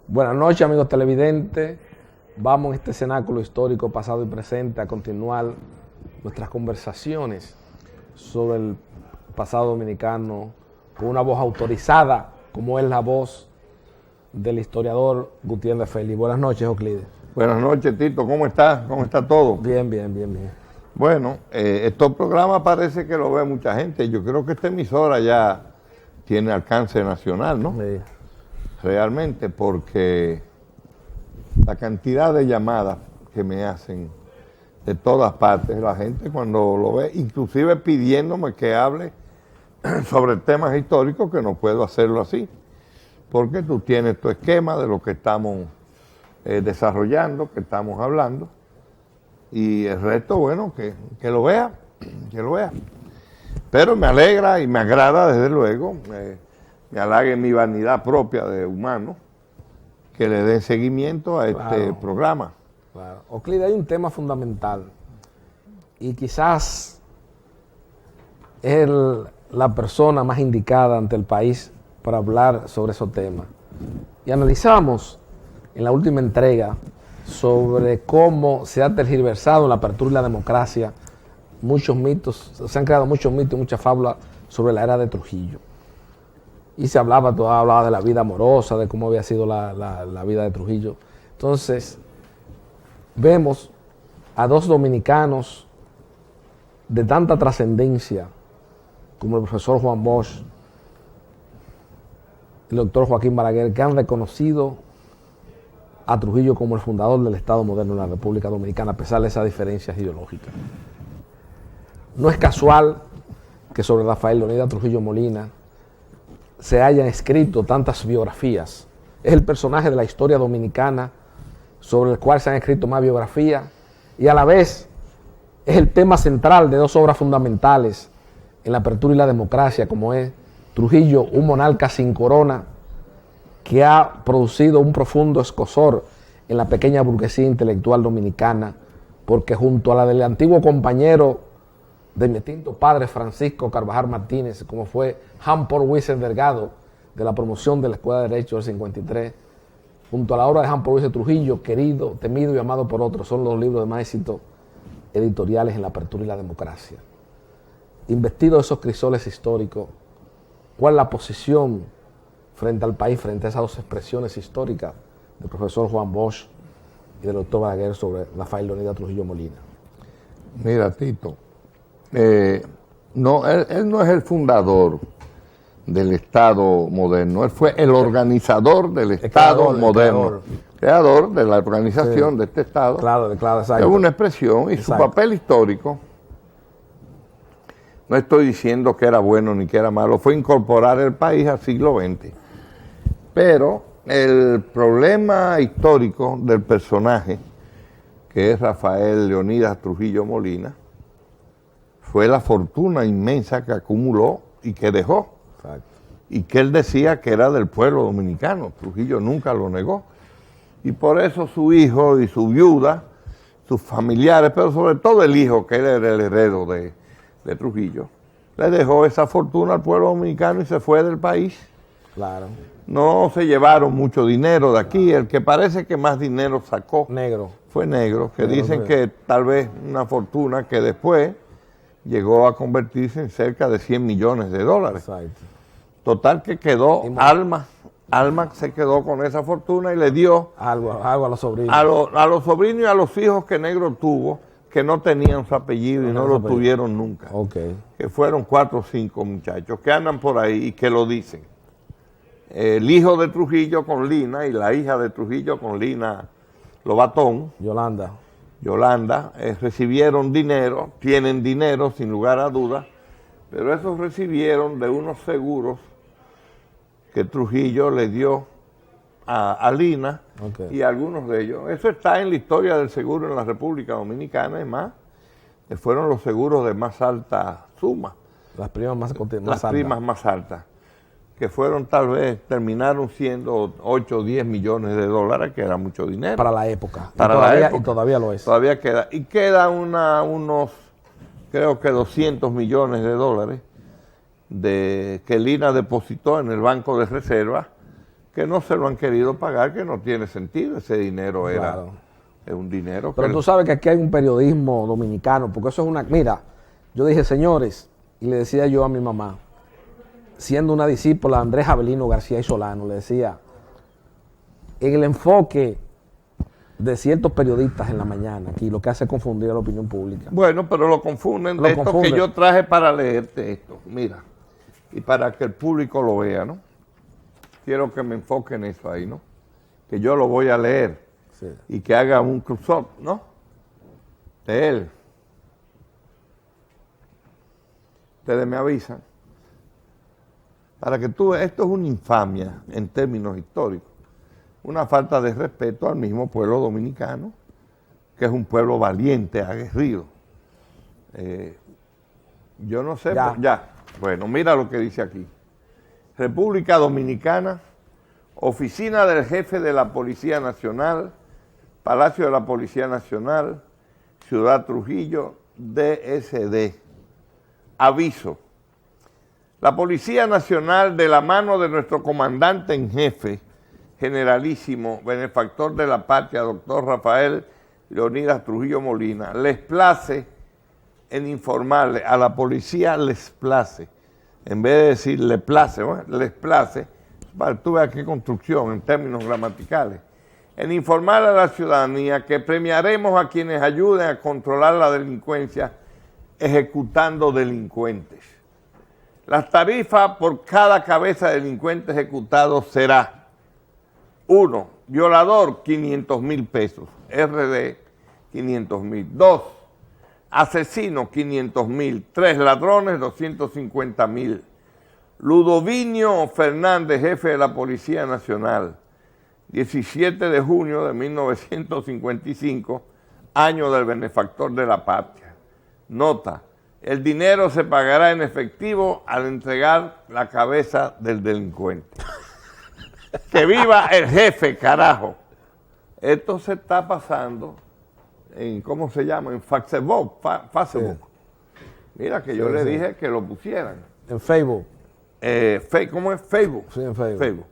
Buenas noches, amigos televidentes. Vamos en este cenáculo histórico pasado y presente a continuar nuestras conversaciones sobre el pasado dominicano con una voz autorizada, como es la voz del historiador Gutiérrez Félix. Buenas noches, Euclides. Buenas noches, Tito. ¿Cómo está? ¿Cómo está todo? Bien. Bueno, estos programas parece que lo ve mucha gente. Yo creo que esta emisora ya tiene alcance nacional, ¿no? Sí. Realmente, porque la cantidad de llamadas que me hacen de todas partes, la gente cuando lo ve, inclusive pidiéndome que hable sobre temas históricos, que no puedo hacerlo así, porque tú tienes tu esquema de lo que estamos desarrollando, que estamos hablando, y el resto, bueno, que lo vea, Pero me alegra y me agrada, desde luego, me halague mi vanidad propia de humano, que le dé seguimiento a este programa. Claro. Euclides, hay un tema fundamental y quizás es la persona más indicada ante el país para hablar sobre esos temas. Y analizamos en la última entrega sobre cómo se ha tergiversado en la apertura y la democracia muchos mitos, se han creado muchos mitos y muchas fábulas sobre la era de Trujillo. Y se hablaba de la vida amorosa, de cómo había sido la vida de Trujillo. Entonces, vemos a dos dominicanos de tanta trascendencia como el profesor Juan Bosch y el doctor Joaquín Balaguer, que han reconocido a Trujillo como el fundador del Estado moderno en la República Dominicana, a pesar de esas diferencias ideológicas. No es casual que sobre Rafael Leonidas Trujillo Molina se hayan escrito tantas biografías. Es el personaje de la historia dominicana sobre el cual se han escrito más biografías y a la vez es el tema central de dos obras fundamentales en la apertura y la democracia, como es Trujillo, un monarca sin corona, que ha producido un profundo escozor en la pequeña burguesía intelectual dominicana, porque junto a la del antiguo compañero de mi extinto padre Francisco Carvajal Martínez, como fue Hampton Wiese Delgado, de la promoción de la Escuela de Derecho del 53, junto a la obra de Hampton Wiese Trujillo, querido, temido y amado por otros, son los libros de más éxito editoriales en la apertura y la democracia. Investido de esos crisoles históricos, ¿cuál es la posición frente al país, frente a esas dos expresiones históricas del profesor Juan Bosch y del doctor Balaguer sobre Rafael Leonidas Trujillo Molina? Mira, Tito, no, él no es el fundador del Estado moderno, él fue el organizador del Estado moderno, creador de la organización de este Estado. Claro, exacto. Es una expresión y su papel histórico, no estoy diciendo que era bueno ni que era malo, fue incorporar el país al siglo XX. Pero el problema histórico del personaje, que es Rafael Leonidas Trujillo Molina, fue la fortuna inmensa que acumuló y que dejó. Exacto. Y que él decía que era del pueblo dominicano. Trujillo nunca lo negó. Y por eso su hijo y su viuda, sus familiares, pero sobre todo el hijo, que era el heredero de Trujillo, le dejó esa fortuna al pueblo dominicano y se fue del país. Claro. No se llevaron mucho dinero de aquí. El que parece que más dinero sacó fue Negro, que dicen que tal vez una fortuna que después llegó a convertirse en cerca de 100 millones de dólares. Exacto. Total que quedó, Alma se quedó con esa fortuna y le dio algo a los sobrinos. A los sobrinos y a los hijos que Negro tuvo, que no tenían su apellido y no lo tuvieron nunca. Okay. Que fueron 4 o 5 muchachos que andan por ahí y que lo dicen. El hijo de Trujillo con Lina y la hija de Trujillo con Lina Lobatón, Yolanda, recibieron dinero, tienen dinero sin lugar a dudas, pero esos recibieron de unos seguros que Trujillo le dio a Lina y a algunos de ellos. Eso está en la historia del seguro en la República Dominicana, es más, que fueron los seguros de más alta suma. Las primas más altas. Que fueron terminaron siendo 8 o 10 millones de dólares, que era mucho dinero. Para la época. Y todavía lo es. Todavía queda. Y queda unos, creo que 200 millones de dólares que Lina depositó en el Banco de Reserva que no se lo han querido pagar, que no tiene sentido. Ese dinero Claro. es un dinero. Pero tú sabes que aquí hay un periodismo dominicano, porque eso es una... Mira, yo dije, señores, y le decía yo a mi mamá, siendo una discípula de Andrés Avelino García y Solano, le decía, en el enfoque de ciertos periodistas en la mañana, aquí lo que hace es confundir a la opinión pública. Bueno, pero lo confunden. Lo De esto confunden. que yo traje para leerte esto, mira, y para que el público lo vea, ¿no? Quiero que me enfoque en eso ahí, ¿no? Que yo lo voy a leer Sí. y que haga un close-up, ¿no? De él. Ustedes me avisan. Para que tú veas, esto es una infamia en términos históricos. Una falta de respeto al mismo pueblo dominicano, que es un pueblo valiente, aguerrido. Yo no sé, ya. Bueno, mira lo que dice aquí. República Dominicana, Oficina del Jefe de la Policía Nacional, Palacio de la Policía Nacional, Ciudad Trujillo, DSD. Aviso. La Policía Nacional, de la mano de nuestro comandante en jefe, generalísimo, benefactor de la patria, doctor Rafael Leonidas Trujillo Molina, les place en informarle, a la policía les place, en vez de decir le place, ¿no? Les place, para tú veas qué construcción en términos gramaticales, en informarle a la ciudadanía que premiaremos a quienes ayuden a controlar la delincuencia ejecutando delincuentes. Las tarifas por cada cabeza de delincuente ejecutado será: 1. Violador, 500,000 pesos. RD, 500,000. 2. Asesino, 500,000. 3. Ladrones, 250,000. Ludovinio Fernández, jefe de la Policía Nacional. 17 de junio de 1955, año del benefactor de la patria. Nota: el dinero se pagará en efectivo al entregar la cabeza del delincuente. ¡Que viva el jefe, carajo! Esto se está pasando en, ¿cómo se llama? En Facebook. Facebook. Mira que yo le dije que lo pusieran. En Facebook. ¿Cómo es? Facebook. Sí, en Facebook.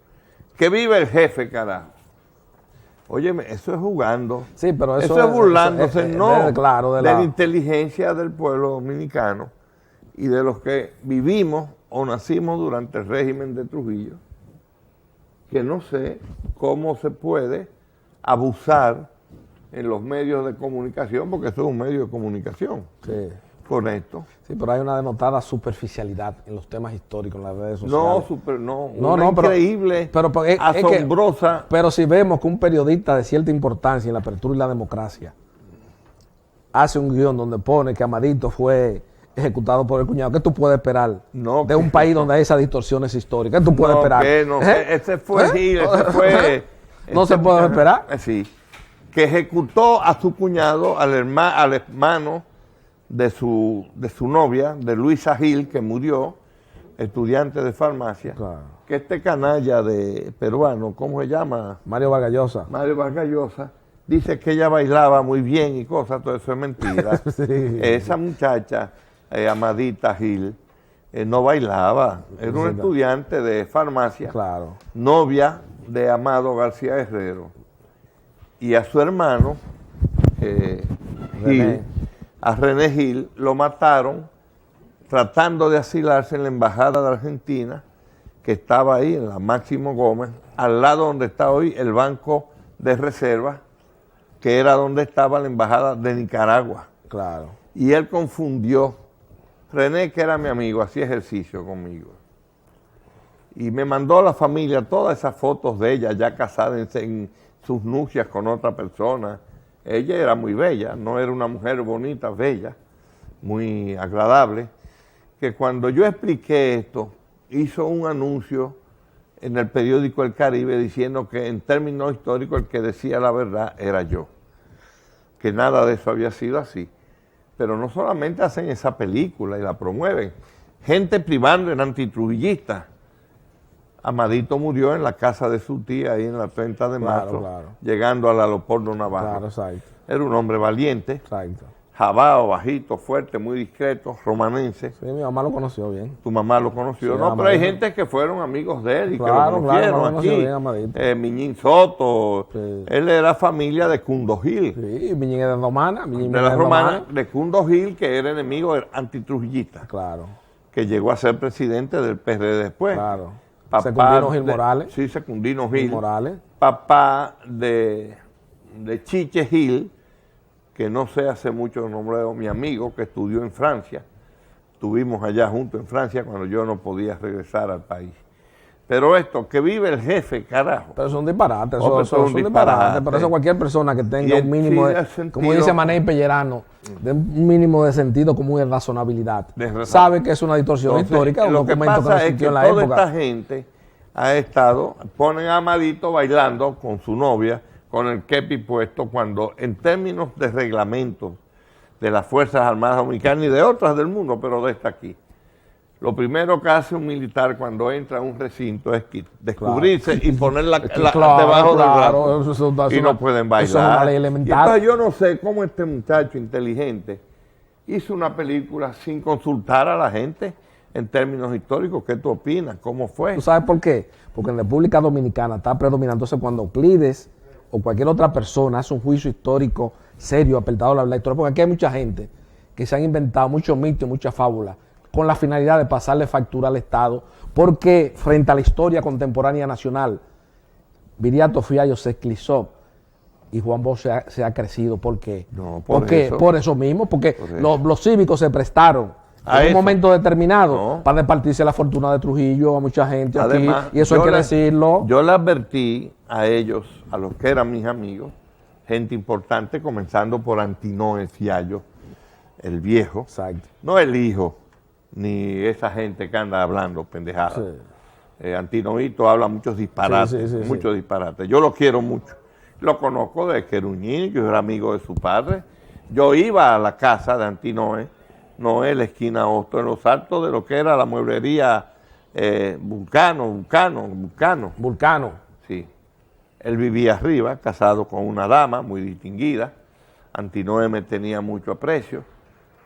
¡Que viva el jefe, carajo! Óyeme, eso es jugando. Sí, pero eso es burlándose, claro, de la inteligencia del pueblo dominicano y de los que vivimos o nacimos durante el régimen de Trujillo, que no sé cómo se puede abusar en los medios de comunicación, porque eso es un medio de comunicación. Sí. Con esto. Sí, pero hay una denotada superficialidad en los temas históricos, en las redes sociales. Increíble, pero asombrosa. Pero si vemos que un periodista de cierta importancia en la apertura y la democracia hace un guión donde pone que Amadito fue ejecutado por el cuñado, ¿qué tú puedes esperar de un país donde hay esas distorsiones históricas? ¿Qué tú puedes esperar? Ese fue Gil, ese fue... ¿No se puede esperar? Sí, que ejecutó a su cuñado, al hermano de su novia, de Luisa Gil, que murió, estudiante de farmacia. Claro. Que este canalla de peruano, ¿cómo se llama? Mario Vargas Llosa. Mario Vargas Llosa, dice que ella bailaba muy bien y cosas, todo eso es mentira. Sí. Esa muchacha, Amadita Gil, no bailaba, era un estudiante de farmacia, claro, novia de Amado García Herrero. Y a su hermano, Gil, a René Gil, lo mataron tratando de asilarse en la embajada de Argentina, que estaba ahí en la Máximo Gómez, al lado donde está hoy el Banco de Reserva, que era donde estaba la embajada de Nicaragua. claro. Y él confundió. René, que era mi amigo, hacía ejercicio conmigo. Y me mandó a la familia todas esas fotos de ella, ya casada en sus nupcias con otra persona. Ella era muy bella, no era una mujer bonita, bella, muy agradable, que cuando yo expliqué esto, hizo un anuncio en el periódico El Caribe diciendo que en términos históricos el que decía la verdad era yo, que nada de eso había sido así. Pero no solamente hacen esa película y la promueven, gente privando en antitrujillistas. Amadito murió en la casa de su tía, ahí en la 30 de marzo, claro. llegando al Leopoldo Navarro. Claro, exacto. Era un hombre valiente, Exacto. jabao, bajito, fuerte, muy discreto, romanense. Sí, mi mamá lo conoció bien. Tu mamá lo conoció, Sí, no, pero hay Amadito. gente que fueron amigos de él y Claro, que lo claro, conocieron lo conoció aquí. bien, Amadito. Miñín Soto, Sí. él era familia de Cundo Gil, Sí, Miñín es de Romana. Miñín de la es romana, de Cundo Gil, que era enemigo antitrujillista, Claro, que llegó a ser presidente del PRD después. claro. Papá Secundino Gil de- Morales. Sí, Secundino Gil Gil. Morales. Papá de Chiche Gil, que no sé hace mucho nombre de mi amigo, que estudió en Francia. Estuvimos allá juntos en Francia cuando yo no podía regresar al país. Pero esto, que vive el jefe, carajo. Pero son disparates, Oh, pero son son disparates. disparates. Por eso cualquier persona que Y tenga el un mínimo sí, de, el sentido- como dice Manei Pellerano, de un mínimo de sentido común y razonabilidad, De razón. sabe que es una distorsión Entonces, histórica, un lo que documento que no pasa es que existió en la toda época. esta gente ha estado, ponen a Amadito bailando con su novia, con el kepi puesto, cuando en términos de reglamento de las Fuerzas Armadas Dominicanas y de otras del mundo, pero de esta aquí, lo primero que hace un militar cuando entra a un recinto es descubrirse y poner la Claro, debajo claro, del brazo eso y es no una- pueden eso es una bailar. ley Y elemental. entonces yo no sé cómo este muchacho inteligente hizo una película sin consultar a la gente en términos históricos. ¿Qué tú opinas? ¿Cómo fue? ¿Tú sabes por qué? Porque en República Dominicana está predominando. Entonces, cuando Euclides o cualquier otra persona hace un juicio histórico serio, apeltado a la historia, porque aquí hay mucha gente que se han inventado muchos mitos y muchas fábulas con la finalidad de pasarle factura al Estado, porque frente a la historia contemporánea nacional, Viriato Fiallo se esclizó y Juan Bosch se ha crecido. ¿Por qué? No, por porque, eso. por eso mismo, porque Por eso. los cívicos se prestaron A en un eso. momento determinado No. para repartirse la fortuna de Trujillo a mucha gente Además, aquí, y eso hay yo que le- decirlo. Yo le advertí a ellos, a los que eran mis amigos, gente importante, comenzando por Antinoe Fiallo, el viejo, Exacto. no el hijo, ni esa gente que anda hablando pendejadas. Sí. Antinoito habla muchos disparates, Sí, sí, sí, muchos disparates. Yo lo quiero mucho. Lo conozco desde que era un niño, yo era amigo de su padre. Yo iba a la casa de Antinoe, Noé, la esquina Hosto, en los altos de lo que era la mueblería Vulcano. Vulcano. Sí. Él vivía arriba, casado con una dama muy distinguida. Antinoe me tenía mucho aprecio.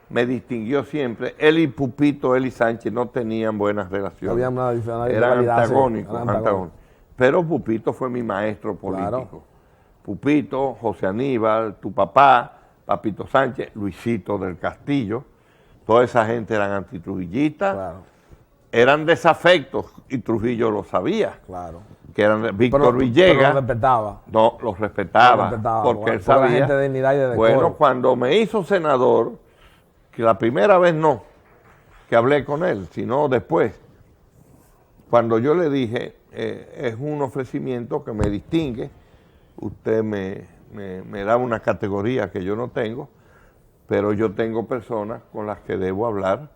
Me distinguió siempre. Él y Pupito, él y Sánchez no tenían buenas relaciones. Había una Eran rivalidad, sí, antagónicos, eran antagónicos. Pero Pupito fue mi maestro político. Claro. Pupito, José Aníbal, tu papá, Papito Sánchez, Luisito del Castillo, toda esa gente eran antitrujillistas, Claro, eran desafectos y Trujillo lo sabía, claro. que eran Víctor Pero Villegas. lo respetaba. No, los respetaba, Los respetaba, porque él porque era sabía. gente de dignidad y de decoro. Bueno, cuando me hizo senador, que la primera vez no, que hablé con él, sino después, cuando yo le dije, es un ofrecimiento que me distingue, usted me da una categoría que yo no tengo, pero yo tengo personas con las que debo hablar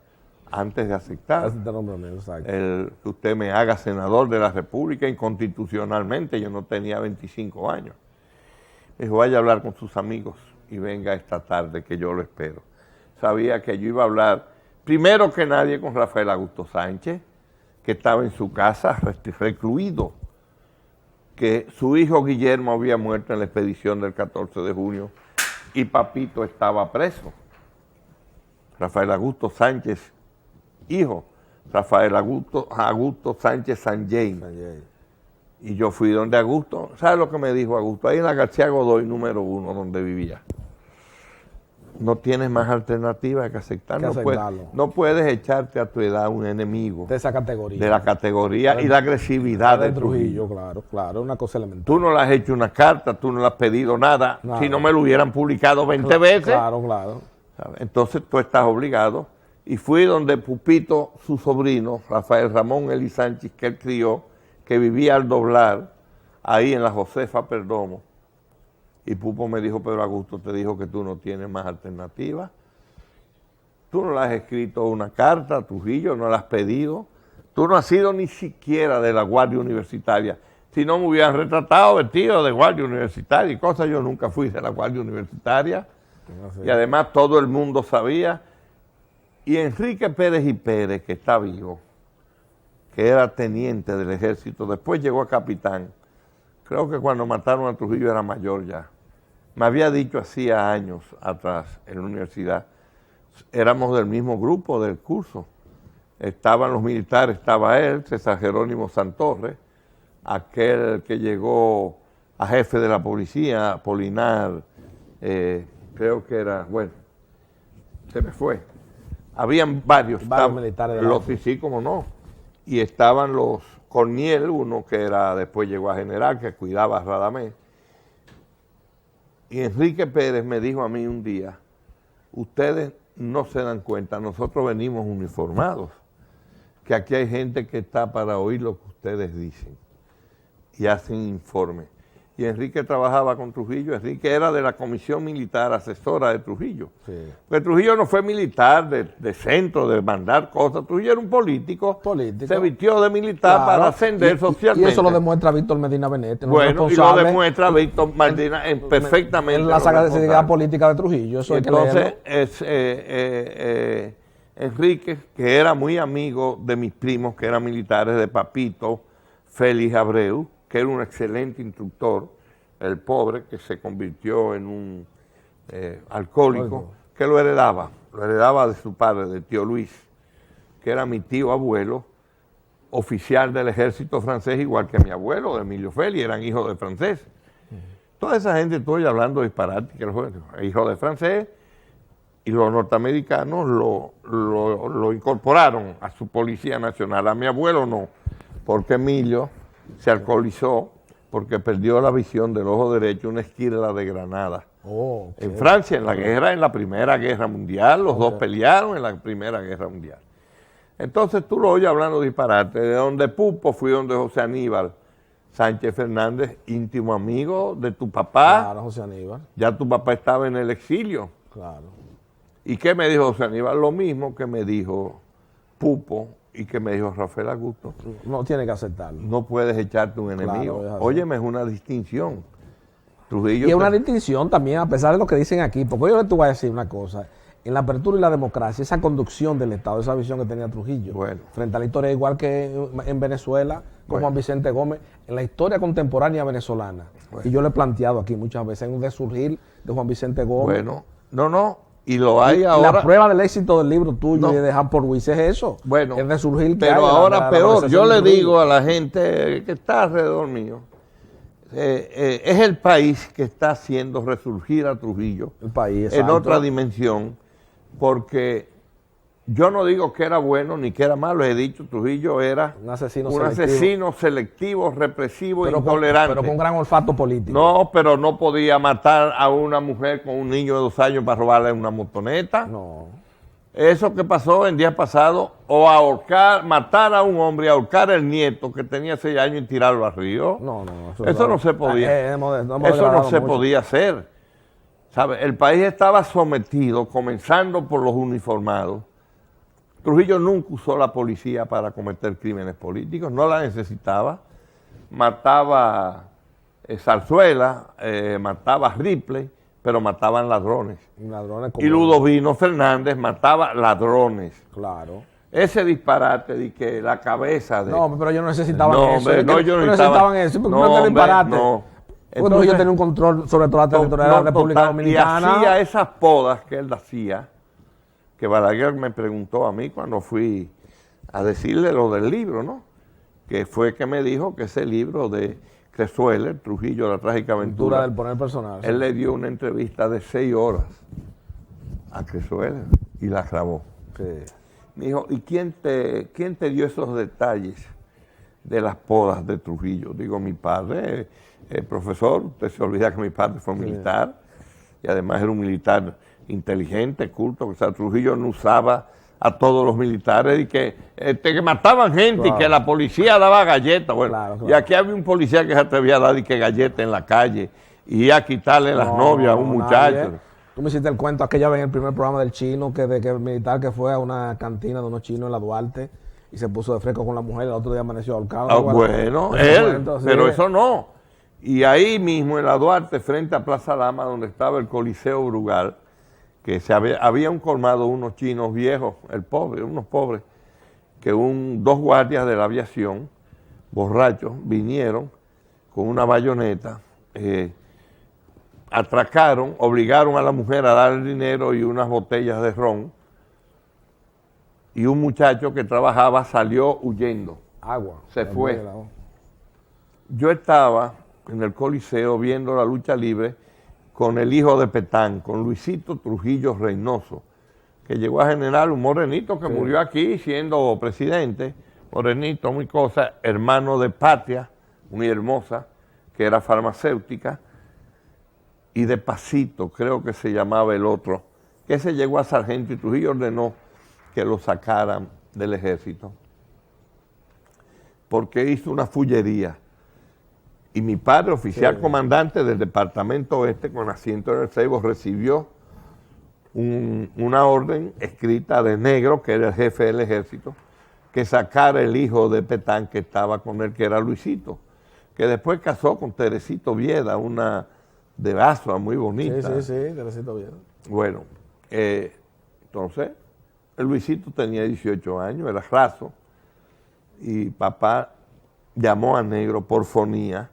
antes de aceptar. Ese te nombramiento, exacto. Que usted me haga senador de la República inconstitucionalmente, yo no tenía 25 años. Me dijo, vaya a hablar con sus amigos y venga esta tarde que yo lo espero. Sabía que yo iba a hablar, primero que nadie, con Rafael Augusto Sánchez, que estaba en su casa recluido, que su hijo Guillermo había muerto en la expedición del 14 de junio y Papito estaba preso. Rafael Augusto Sánchez, hijo, Rafael Augusto Sánchez Sanjay. Y yo fui donde Augusto, ¿sabe lo que me dijo Augusto? Ahí en la García Godoy número 1, donde vivía. No tienes más alternativa que aceptar. No puedes echarte a tu edad un enemigo De esa categoría. de la categoría y la agresividad de Trujillo. Claro, una cosa elemental. Tú no le has hecho una carta, tú no le has pedido nada, Nada. si no me lo hubieran publicado 20 veces. Claro. ¿Sabes? Entonces tú estás obligado. Y fui donde Pupito, su sobrino, Rafael Ramón Eli Sánchez, que él crió, que vivía al doblar, ahí en la Josefa Perdomo. Y Pupo me dijo, pero Augusto te dijo que tú no tienes más alternativa. Tú no le has escrito una carta a Trujillo, no la has pedido. Tú no has sido ni siquiera de la Guardia Universitaria. Si no me hubieran retratado vestido de Guardia Universitaria y cosas, yo nunca fui de la Guardia Universitaria. Y además todo el mundo sabía. Y Enrique Pérez y Pérez, que está vivo, que era teniente del ejército, después llegó a capitán. Creo que cuando mataron a Trujillo era mayor ya. me había dicho hacía años atrás en la universidad, éramos del mismo grupo del curso, estaban los militares, estaba él, César Jerónimo Santorre, aquel que llegó a jefe de la policía, Apolinar, creo que era, bueno, se me fue. Habían varios militares de los sí, como no. Y estaban los Corniel, uno que era después llegó a general, que cuidaba a Radamés. Y Enrique Pérez me dijo a mí un día, ustedes no se dan cuenta, nosotros venimos uniformados, que aquí hay gente que está para oír lo que ustedes dicen y hacen informes. Y Enrique trabajaba con Trujillo, Enrique era de la comisión militar asesora de Trujillo. Sí. Porque Trujillo no fue militar de centro, de mandar cosas, Trujillo era un político. Se vistió de militar para ascender socialmente. Y eso lo demuestra Víctor Medina Benete. Bueno, y lo demuestra Víctor Medina perfectamente. En la sagacidad política de Trujillo, eso entonces, Enrique, que era muy amigo de mis primos, que eran militares, de Papito, Félix Abreu, que era un excelente instructor, el pobre que se convirtió en un alcohólico, que lo heredaba de su padre, de tío Luis, que era mi tío abuelo, oficial del ejército francés, igual que mi abuelo, Emilio Félix, eran hijos de francés. Toda esa gente, estoy hablando disparate, que los hijos de francés, y los norteamericanos lo incorporaron a su policía nacional. A mi abuelo no, porque Emilio se alcoholizó porque perdió la visión del ojo derecho, una esquirla de granada. En Francia, en la guerra, en la Primera Guerra Mundial, los dos pelearon en la Primera Guerra Mundial. Entonces tú lo oyes hablando disparate. De donde Pupo fui donde José Aníbal Sánchez Fernández, íntimo amigo de tu papá. Claro, José Aníbal. Ya tu papá estaba en el exilio. Claro. ¿Y qué me dijo José Aníbal? Lo mismo que me dijo Pupo y que me dijo Rafael Augusto. No tiene que aceptarlo. No puedes echarte un enemigo. Claro, óyeme, es una distinción. Trujillo y es una distinción también, a pesar de lo que dicen aquí, porque yo te voy a decir una cosa. En la apertura y la democracia, esa conducción del Estado, esa visión que tenía Trujillo, frente a la historia, igual que en Venezuela, con Juan Vicente Gómez, en la historia contemporánea venezolana. Y yo le he planteado aquí muchas veces, en un resurgir de Juan Vicente Gómez. Y lo hay ahora. La prueba del éxito del libro tuyo y de Jean Paul Ruiz es eso. Bueno, el resurgir que pero ahora peor. Yo le digo a la gente que está alrededor mío, es el país que está haciendo resurgir a Trujillo en otra dimensión, porque yo no digo que era bueno ni que era malo, he dicho Trujillo era un asesino selectivo, represivo, intolerante. Pero con gran olfato político. No, pero no podía matar a una mujer con un niño de 2 años para robarle una motoneta. No. Eso que pasó en días pasados, o ahorcar, matar a un hombre, ahorcar el nieto que tenía 6 años y tirarlo al río. No. Eso no se podía. Eso no se podía hacer. ¿Sabe? El país estaba sometido, comenzando por los uniformados. Trujillo nunca usó la policía para cometer crímenes políticos, no la necesitaba. Mataba Zarzuela, mataba Ripley, pero mataban ladrones. Y Ludovino Fernández mataba ladrones. Claro. Ese disparate de que la cabeza de... No, pero yo no necesitaban eso. Yo no necesitaban eso. No, disparate. Entonces, yo tenía un control sobre toda la territoria de la República Dominicana. Y hacía esas podas que él hacía, que Balaguer me preguntó a mí cuando fui a decirle lo del libro, ¿no? Que fue que me dijo que ese libro de Crezuela, Trujillo, la trágica aventura del poner personal. Él le dio una entrevista de 6 horas a Crezuela y la grabó. Sí. Me dijo, ¿y quién te dio esos detalles de las podas de Trujillo? Digo, mi padre, profesor, usted se olvida que mi padre fue militar y además era un militar inteligente, culto, o sea, Trujillo no usaba a todos los militares y que mataban gente y que la policía daba galletas. Bueno, y aquí había un policía que se atrevía a dar y que galletas en la calle y a quitarle las novias a un muchacho. Tú me hiciste el cuento aquella vez en el primer programa del chino, que el militar que fue a una cantina de unos chinos en la Duarte y se puso de fresco con la mujer y el otro día amaneció ahorcado. Bueno, pero eso no. Y ahí mismo en la Duarte, frente a Plaza Lama, donde estaba el Coliseo Brugal, que había un colmado, unos chinos viejos, unos pobres, que 2 guardias de la aviación, borrachos, vinieron con una bayoneta, atracaron, obligaron a la mujer a dar el dinero y unas botellas de ron, y un muchacho que trabajaba salió huyendo. Agua. Se fue. Yo estaba en el Coliseo viendo la lucha libre con el hijo de Petán, con Luisito Trujillo Reynoso, que llegó a general, un morenito que murió aquí siendo presidente, morenito, muy cosa, hermano de Patia, muy hermosa, que era farmacéutica, y de Pasito, creo que se llamaba el otro, que se llegó a sargento y Trujillo ordenó que lo sacaran del ejército, porque hizo una fullería. Y mi padre, oficial comandante del Departamento Oeste, con asiento en el Ceibo, recibió una orden escrita de Negro, que era el jefe del ejército, que sacara el hijo de Petán que estaba con él, que era Luisito, que después casó con Teresito Vieda, una de Asua muy bonita. Sí, Teresito Vieda. Bueno, entonces, el Luisito tenía 18 años, era raso, y papá llamó a Negro por fonía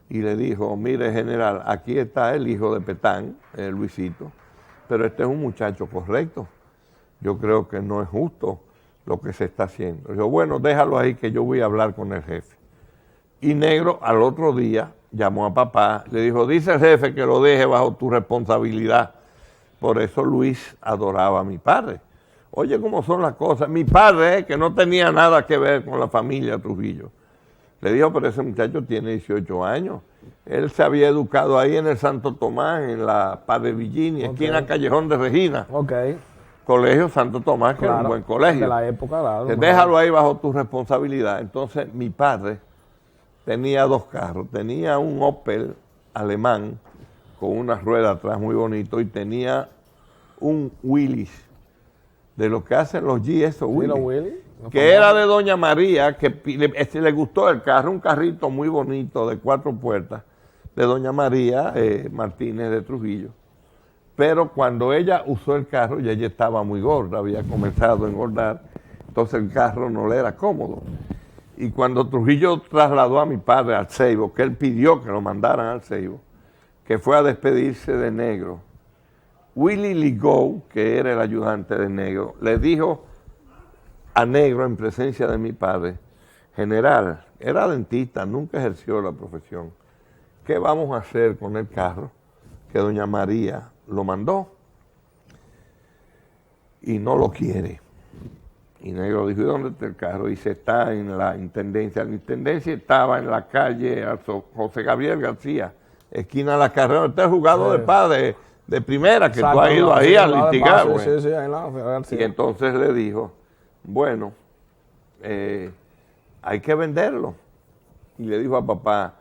y le dijo, mire general, aquí está el hijo de Petán, Luisito, pero este es un muchacho correcto, yo creo que no es justo lo que se está haciendo. Dijo, bueno, déjalo ahí que yo voy a hablar con el jefe. Y Negro al otro día llamó a papá, le dijo, dice el jefe que lo deje bajo tu responsabilidad. Por eso Luis adoraba a mi padre. Oye, cómo son las cosas. Mi padre, que no tenía nada que ver con la familia Trujillo, le dijo, pero ese muchacho tiene 18 años. Él se había educado ahí en el Santo Tomás, en la Padre Virginia, esquina Callejón de Regina. Colegio Santo Tomás, que era un buen colegio. De la época, claro. Déjalo ahí bajo tu responsabilidad. Entonces, mi padre tenía 2 carros. Tenía un Opel alemán con una rueda atrás muy bonito y tenía un Willys, de lo que hacen los G, esos Willys, que era de Doña María, que le gustó el carro, un carrito muy bonito de 4 puertas, de Doña María Martínez de Trujillo. Pero cuando ella usó el carro, y ella estaba muy gorda, había comenzado a engordar, entonces el carro no le era cómodo. Y cuando Trujillo trasladó a mi padre al Ceibo, que él pidió que lo mandaran al Ceibo, que fue a despedirse de Negro, Willy Ligou, que era el ayudante de Negro, le dijo a Negro en presencia de mi padre, general, era dentista, nunca ejerció la profesión, ¿qué vamos a hacer con el carro que doña María lo mandó y no lo quiere? Y Negro dijo, ¿y dónde está el carro? Dice, está en la intendencia. La intendencia estaba en la calle José Gabriel García, esquina de la carrera. Este es jugado de padre de primera, que tú has ido ahí a litigar. Y entonces le dijo, bueno, hay que venderlo. Y le dijo a papá,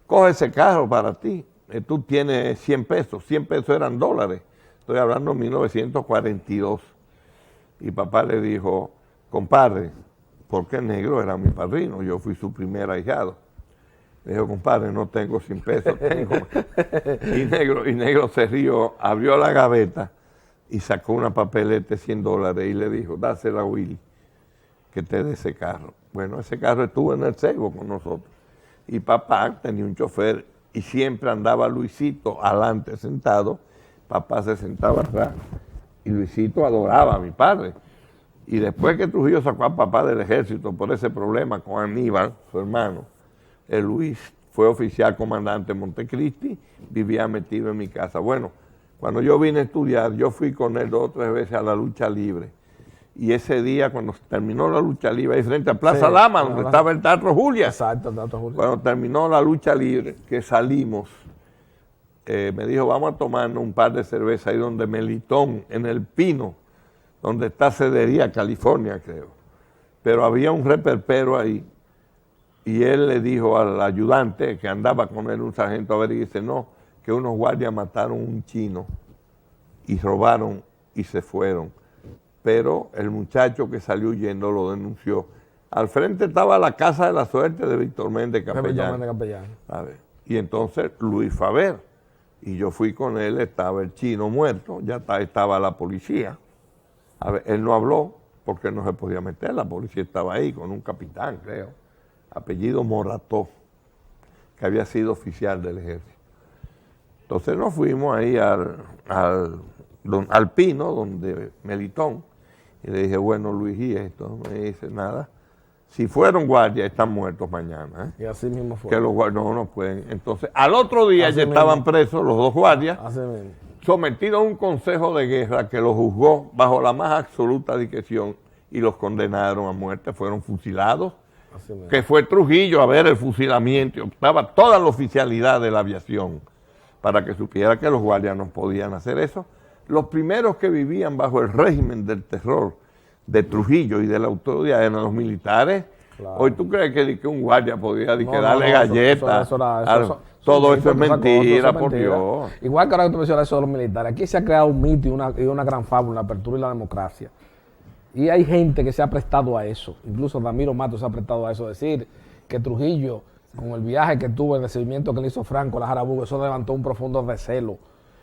coge ese carro para ti. Tú tienes 100 pesos. 100 pesos eran dólares. Estoy hablando de 1942. Y papá le dijo, compadre, porque Negro era mi padrino, yo fui su primer ahijado. Le dijo, compadre, no tengo 100 pesos, tengo. Y Negro se rió, abrió la gaveta y sacó una papeleta de 100 dólares y le dijo, dásela a Willy, que te dé ese carro. Bueno, ese carro estuvo en el Ceibo con nosotros. Y papá tenía un chofer y siempre andaba Luisito adelante sentado, papá se sentaba atrás. Y Luisito adoraba a mi padre. Y después que Trujillo sacó a papá del ejército por ese problema con Aníbal, su hermano, Luis fue oficial comandante en Montecristi, vivía metido en mi casa. Bueno, cuando yo vine a estudiar, yo fui con él 2 o 3 veces a la lucha libre. Y ese día, cuando terminó la lucha libre, ahí frente a Plaza Lama, donde estaba el Teatro Julia. Exacto, el Teatro Julia. Cuando terminó la lucha libre, que salimos, me dijo, vamos a tomarnos un par de cervezas ahí donde Melitón, en El Pino, donde está Cedería, California, creo. Pero había un reperpero ahí, y él le dijo al ayudante, que andaba con él, un sargento, a ver, y dice, no, que unos guardias mataron un chino, y robaron, y se fueron. Pero el muchacho que salió huyendo lo denunció. Al frente estaba la Casa de la Suerte de Víctor Méndez Capellán. A ver, y entonces Luis Faber. Y yo fui con él, estaba el chino muerto, ya estaba la policía. A ver, él no habló porque no se podía meter, la policía estaba ahí con un capitán, creo, apellido Morató, que había sido oficial del ejército. Entonces nos fuimos ahí al Pino, donde Melitón, y le dije, bueno, Luis, ¿y esto? Me dice, nada. Si fueron guardias, están muertos mañana. Y así mismo fue. Que los guardias no pueden. Entonces, al otro día ya estaban presos los dos guardias, sometidos a un consejo de guerra que los juzgó bajo la más absoluta discreción y los condenaron a muerte. Fueron fusilados, que fue Trujillo a ver el fusilamiento y optaba toda la oficialidad de la aviación para que supiera que los guardias no podían hacer eso. Los primeros que vivían bajo el régimen del terror de Trujillo y de la autoridad eran los militares. Claro. Hoy tú crees que un guardia podía darle galletas. Todo eso es mentira, por Dios. Igual que ahora que tú mencionas eso de los militares, aquí se ha creado un mito y una gran fábula, la apertura y la democracia. Y hay gente que se ha prestado a eso. Incluso Ramiro Matos se ha prestado a eso. Decir que Trujillo, con el viaje que tuvo, el recibimiento que le hizo Franco a la Jarabugo, eso levantó un profundo recelo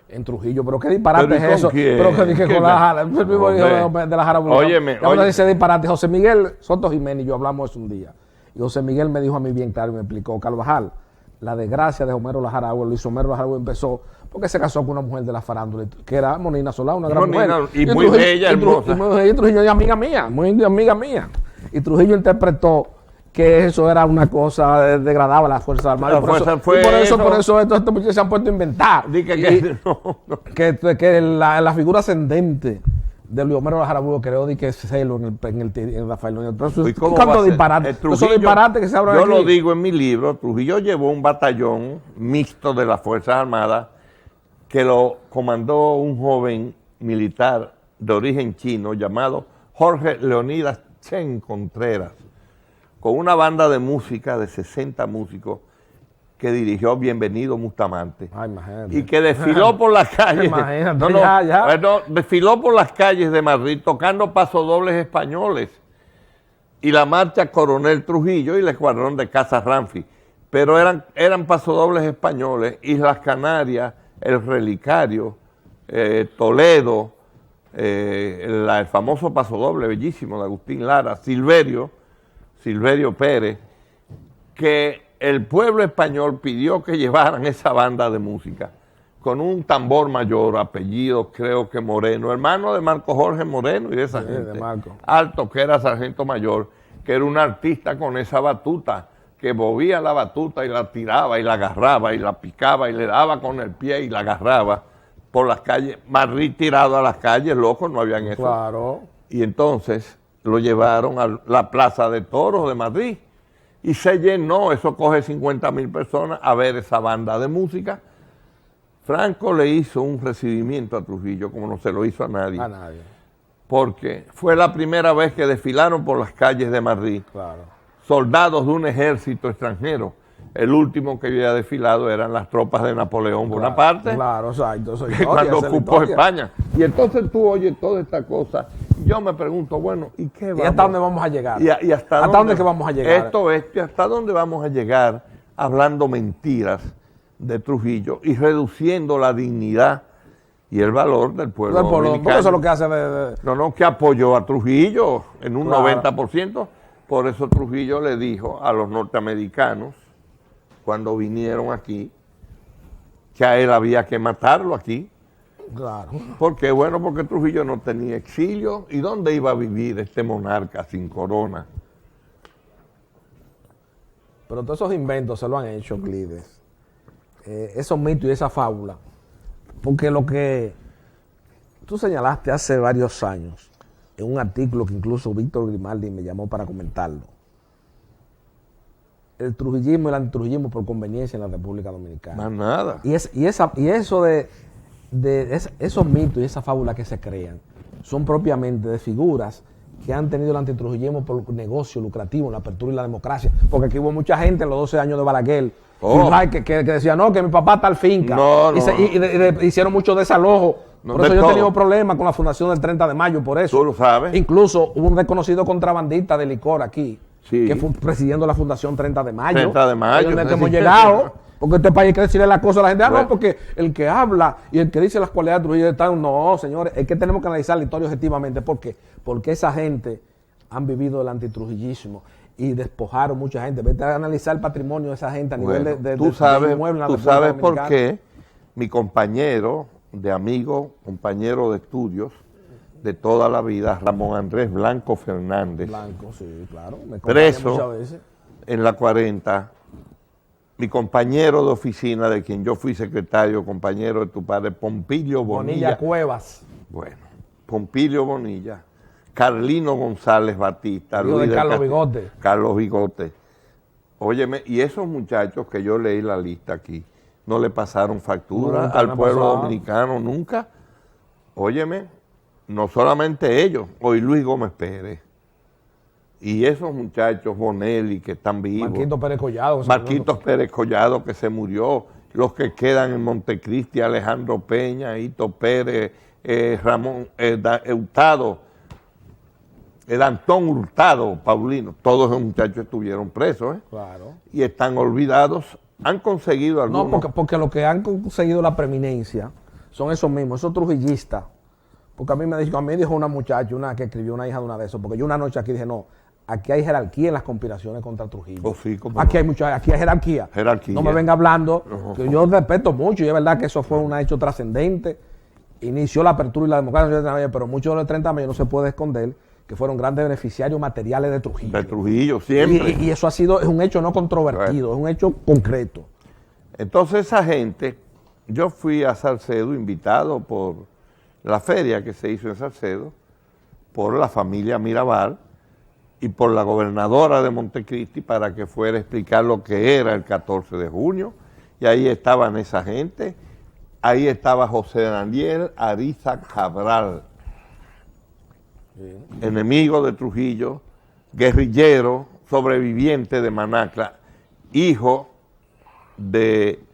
en Trujillo. Pero qué disparate es eso. Pero que dije con el mismo hijo de la Jarabugo. Óyeme. Ese disparate. José Miguel Soto Jiménez y yo hablamos eso un día. Y José Miguel me dijo a mí bien claro y me explicó, Carvajal, la desgracia de Homero Lajaragüe, Luis Homero Lajaragüe empezó porque se casó con una mujer de la farándula, que era Monina Solá, una gran mujer. Y muy bella, hermosa. Y Trujillo es amiga mía, muy amiga mía. Y Trujillo interpretó que eso era una cosa degradable a las Fuerzas Armadas. Por eso estos muchachos se han puesto a inventar. Que la figura ascendente de Luis Homero Lajaragüe creó de que es celo en Rafael Núñez. ¿Cuánto disparate? Esos disparates que se hablan aquí. Yo lo digo en mi libro, Trujillo llevó un batallón mixto de las Fuerzas Armadas que lo comandó un joven militar de origen chino llamado Jorge Leonidas Chen Contreras, con una banda de música de 60 músicos que dirigió Bienvenido Bustamante. Y que desfiló por las calles. Desfiló por las calles de Madrid tocando pasodobles españoles. Y la marcha Coronel Trujillo y el escuadrón de Casa Ramfi. Pero eran pasodobles españoles. Islas Canarias, El Relicario, Toledo, el famoso pasodoble bellísimo de Agustín Lara, Silverio Pérez, que el pueblo español pidió que llevaran esa banda de música con un tambor mayor, apellido creo que Moreno, hermano de Marco Jorge Moreno y de esa gente, alto, que era sargento mayor, que era un artista con esa batuta, que movía la batuta y la tiraba y la agarraba y la picaba y le daba con el pie y la agarraba por las calles, Madrid tirado a las calles, locos, no habían eso. Claro. Y entonces lo llevaron a la Plaza de Toros de Madrid y se llenó, eso coge 50,000 personas a ver esa banda de música. Franco le hizo un recibimiento a Trujillo como no se lo hizo a nadie. Porque fue la primera vez que desfilaron por las calles de Madrid. Claro. Soldados de un ejército extranjero. El último que había desfilado eran las tropas de Napoleón Bonaparte. Claro, exacto. Cuando ocupó España. Y entonces tú oyes toda esta cosa. Yo me pregunto, bueno, ¿y qué vamos? ¿Y hasta dónde vamos a llegar? ¿Y hasta dónde que vamos a llegar? Esto es, ¿hasta dónde vamos a llegar hablando mentiras de Trujillo y reduciendo la dignidad y el valor del pueblo dominicano? Por eso es lo que hace que apoyó a Trujillo en un 90%. Por eso Trujillo le dijo a los norteamericanos, cuando vinieron aquí, que a él había que matarlo aquí. Claro. ¿Por qué? Bueno, porque Trujillo no tenía exilio. ¿Y dónde iba a vivir este monarca sin corona? Pero todos esos inventos se lo han hecho, Clides. Esos mitos y esa fábula. Porque lo que tú señalaste hace varios años, en un artículo que incluso Víctor Grimaldi me llamó para comentarlo, el trujillismo y el antitrujillismo por conveniencia en la República Dominicana. Más nada. Y eso de esos mitos y esa fábula que se crean son propiamente de figuras que han tenido el antitrujillismo por negocio lucrativo en la apertura y la democracia. Porque aquí hubo mucha gente en los 12 años de Balaguer que decía, no, que mi papá está al finca. Y hicieron mucho desalojo. Por eso yo he tenido problemas con la fundación del 30 de mayo, por eso. Tú lo sabes. Incluso hubo un reconocido contrabandista de licor aquí, que fue presidiendo la fundación 30 de mayo. 30 de mayo. Donde hemos llegado. Porque este país hay que decirle la cosa a la gente. No, porque el que habla y el que dice las cualidades de Trujillo están. No, señores, es que tenemos que analizar la historia objetivamente. ¿Por qué? Porque esa gente han vivido el antitrujillismo y despojaron mucha gente. Vete a analizar el patrimonio de esa gente a nivel de inmuebles. Tú sabes por qué mi compañero de amigo, compañero de estudios de toda la vida, Ramón Andrés Blanco Fernández. Blanco, sí, claro. Me preso muchas veces. En la 40, mi compañero de oficina, de quien yo fui secretario, compañero de tu padre, Pompilio Bonilla. Cuevas. Bueno, Pompilio Bonilla, Carlino González Batista, Luis de Carlos Bigote. Carlos Bigote. Óyeme, y esos muchachos que yo leí la lista aquí, no le pasaron factura al pueblo dominicano nunca. Óyeme, no solamente ellos, hoy Luis Gómez Pérez. Y esos muchachos, Bonelli, que están vivos. Marquitos Pérez Collado. Marquitos Pérez Collado, que se murió. Los que quedan en Montecristi, Alejandro Peña, Hito Pérez, Ramón Hurtado, Antón Hurtado, Paulino. Todos esos muchachos estuvieron presos. Claro. Y están olvidados. Han conseguido algunos. No, porque lo que han conseguido la preeminencia son esos mismos, esos trujillistas. Porque a mí dijo una muchacha, una que escribió, una hija de una de esos, porque yo una noche aquí dije, no, aquí hay jerarquía en las conspiraciones contra Trujillo. Oh, sí, aquí hay jerarquía. No me venga hablando, que yo respeto mucho, y es verdad que eso fue un hecho trascendente, inició la apertura y la democracia, pero muchos de los 30 años no se puede esconder que fueron grandes beneficiarios materiales de Trujillo. De Trujillo, siempre. Y eso es un hecho no controvertido, bueno. Es un hecho concreto. Entonces esa gente, yo fui a Salcedo invitado por la feria que se hizo en Salcedo, por la familia Mirabal y por la gobernadora de Montecristi para que fuera a explicar lo que era el 14 de junio. Y ahí estaban esa gente, ahí estaba José Daniel Ariza Cabral, enemigo de Trujillo, guerrillero, sobreviviente de Manacla, hijo de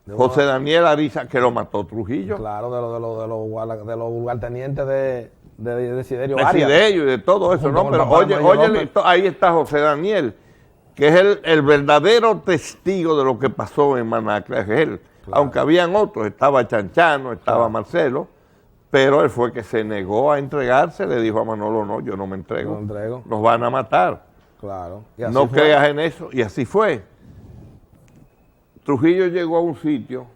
José Daniel Ariza, que lo mató Trujillo. Claro, de los lugartenientes de Desiderio Arias. De Desiderio y de todo eso, ¿no? Pero oye, ahí está José Daniel, que es el verdadero testigo de lo que pasó en Manacla, es él. Claro. Aunque habían otros, estaba Chanchano, estaba Marcelo, pero él fue que se negó a entregarse, le dijo a Manolo, no, yo no me entrego. Nos van a matar. Claro. No creas en eso, y así fue. Trujillo llegó a un sitio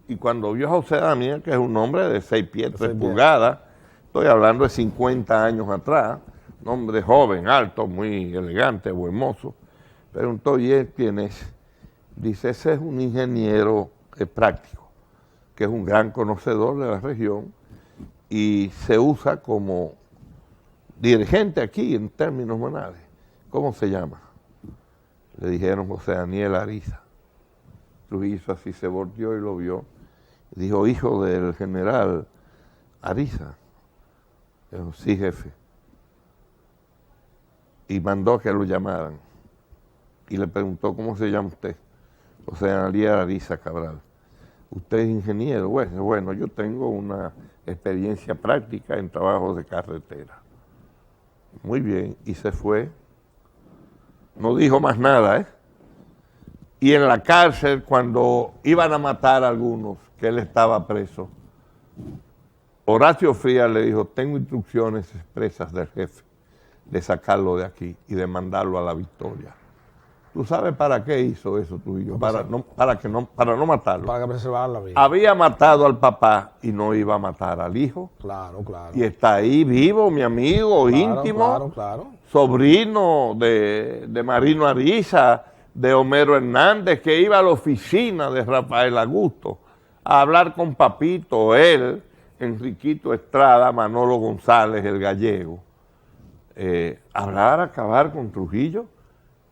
y cuando vio a José Daniel, que es un hombre de 6 pies, 3 pulgadas, estoy hablando de 50 años atrás, un hombre joven, alto, muy elegante, buen mozo, preguntó, ¿y él quién es? Dice, ese es un ingeniero práctico, que es un gran conocedor de la región y se usa como dirigente aquí en términos banales. ¿Cómo se llama? Le dijeron José Daniel Ariza. Trujillo así, se volteó y lo vio. Dijo, hijo del general Ariza. Dijo, sí, jefe. Y mandó a que lo llamaran. Y le preguntó, ¿cómo se llama usted? José Daniel Ariza Cabral. ¿Usted es ingeniero? Bueno, yo tengo una experiencia práctica en trabajos de carretera. Muy bien, y se fue. No dijo más nada, ¿eh? Y en la cárcel, cuando iban a matar a algunos, que él estaba preso, Horacio Frías le dijo, tengo instrucciones expresas del jefe de sacarlo de aquí y de mandarlo a la Victoria. ¿Tú sabes para qué hizo eso Trujillo? Para no matarlo. Para que preservara la vida. Había matado al papá y no iba a matar al hijo. Claro, claro. Y está ahí vivo, mi amigo íntimo, sobrino de Marino Ariza, de Homero Hernández, que iba a la oficina de Rafael Augusto a hablar con Papito, él, Enriquito Estrada, Manolo González, el gallego, acabar con Trujillo,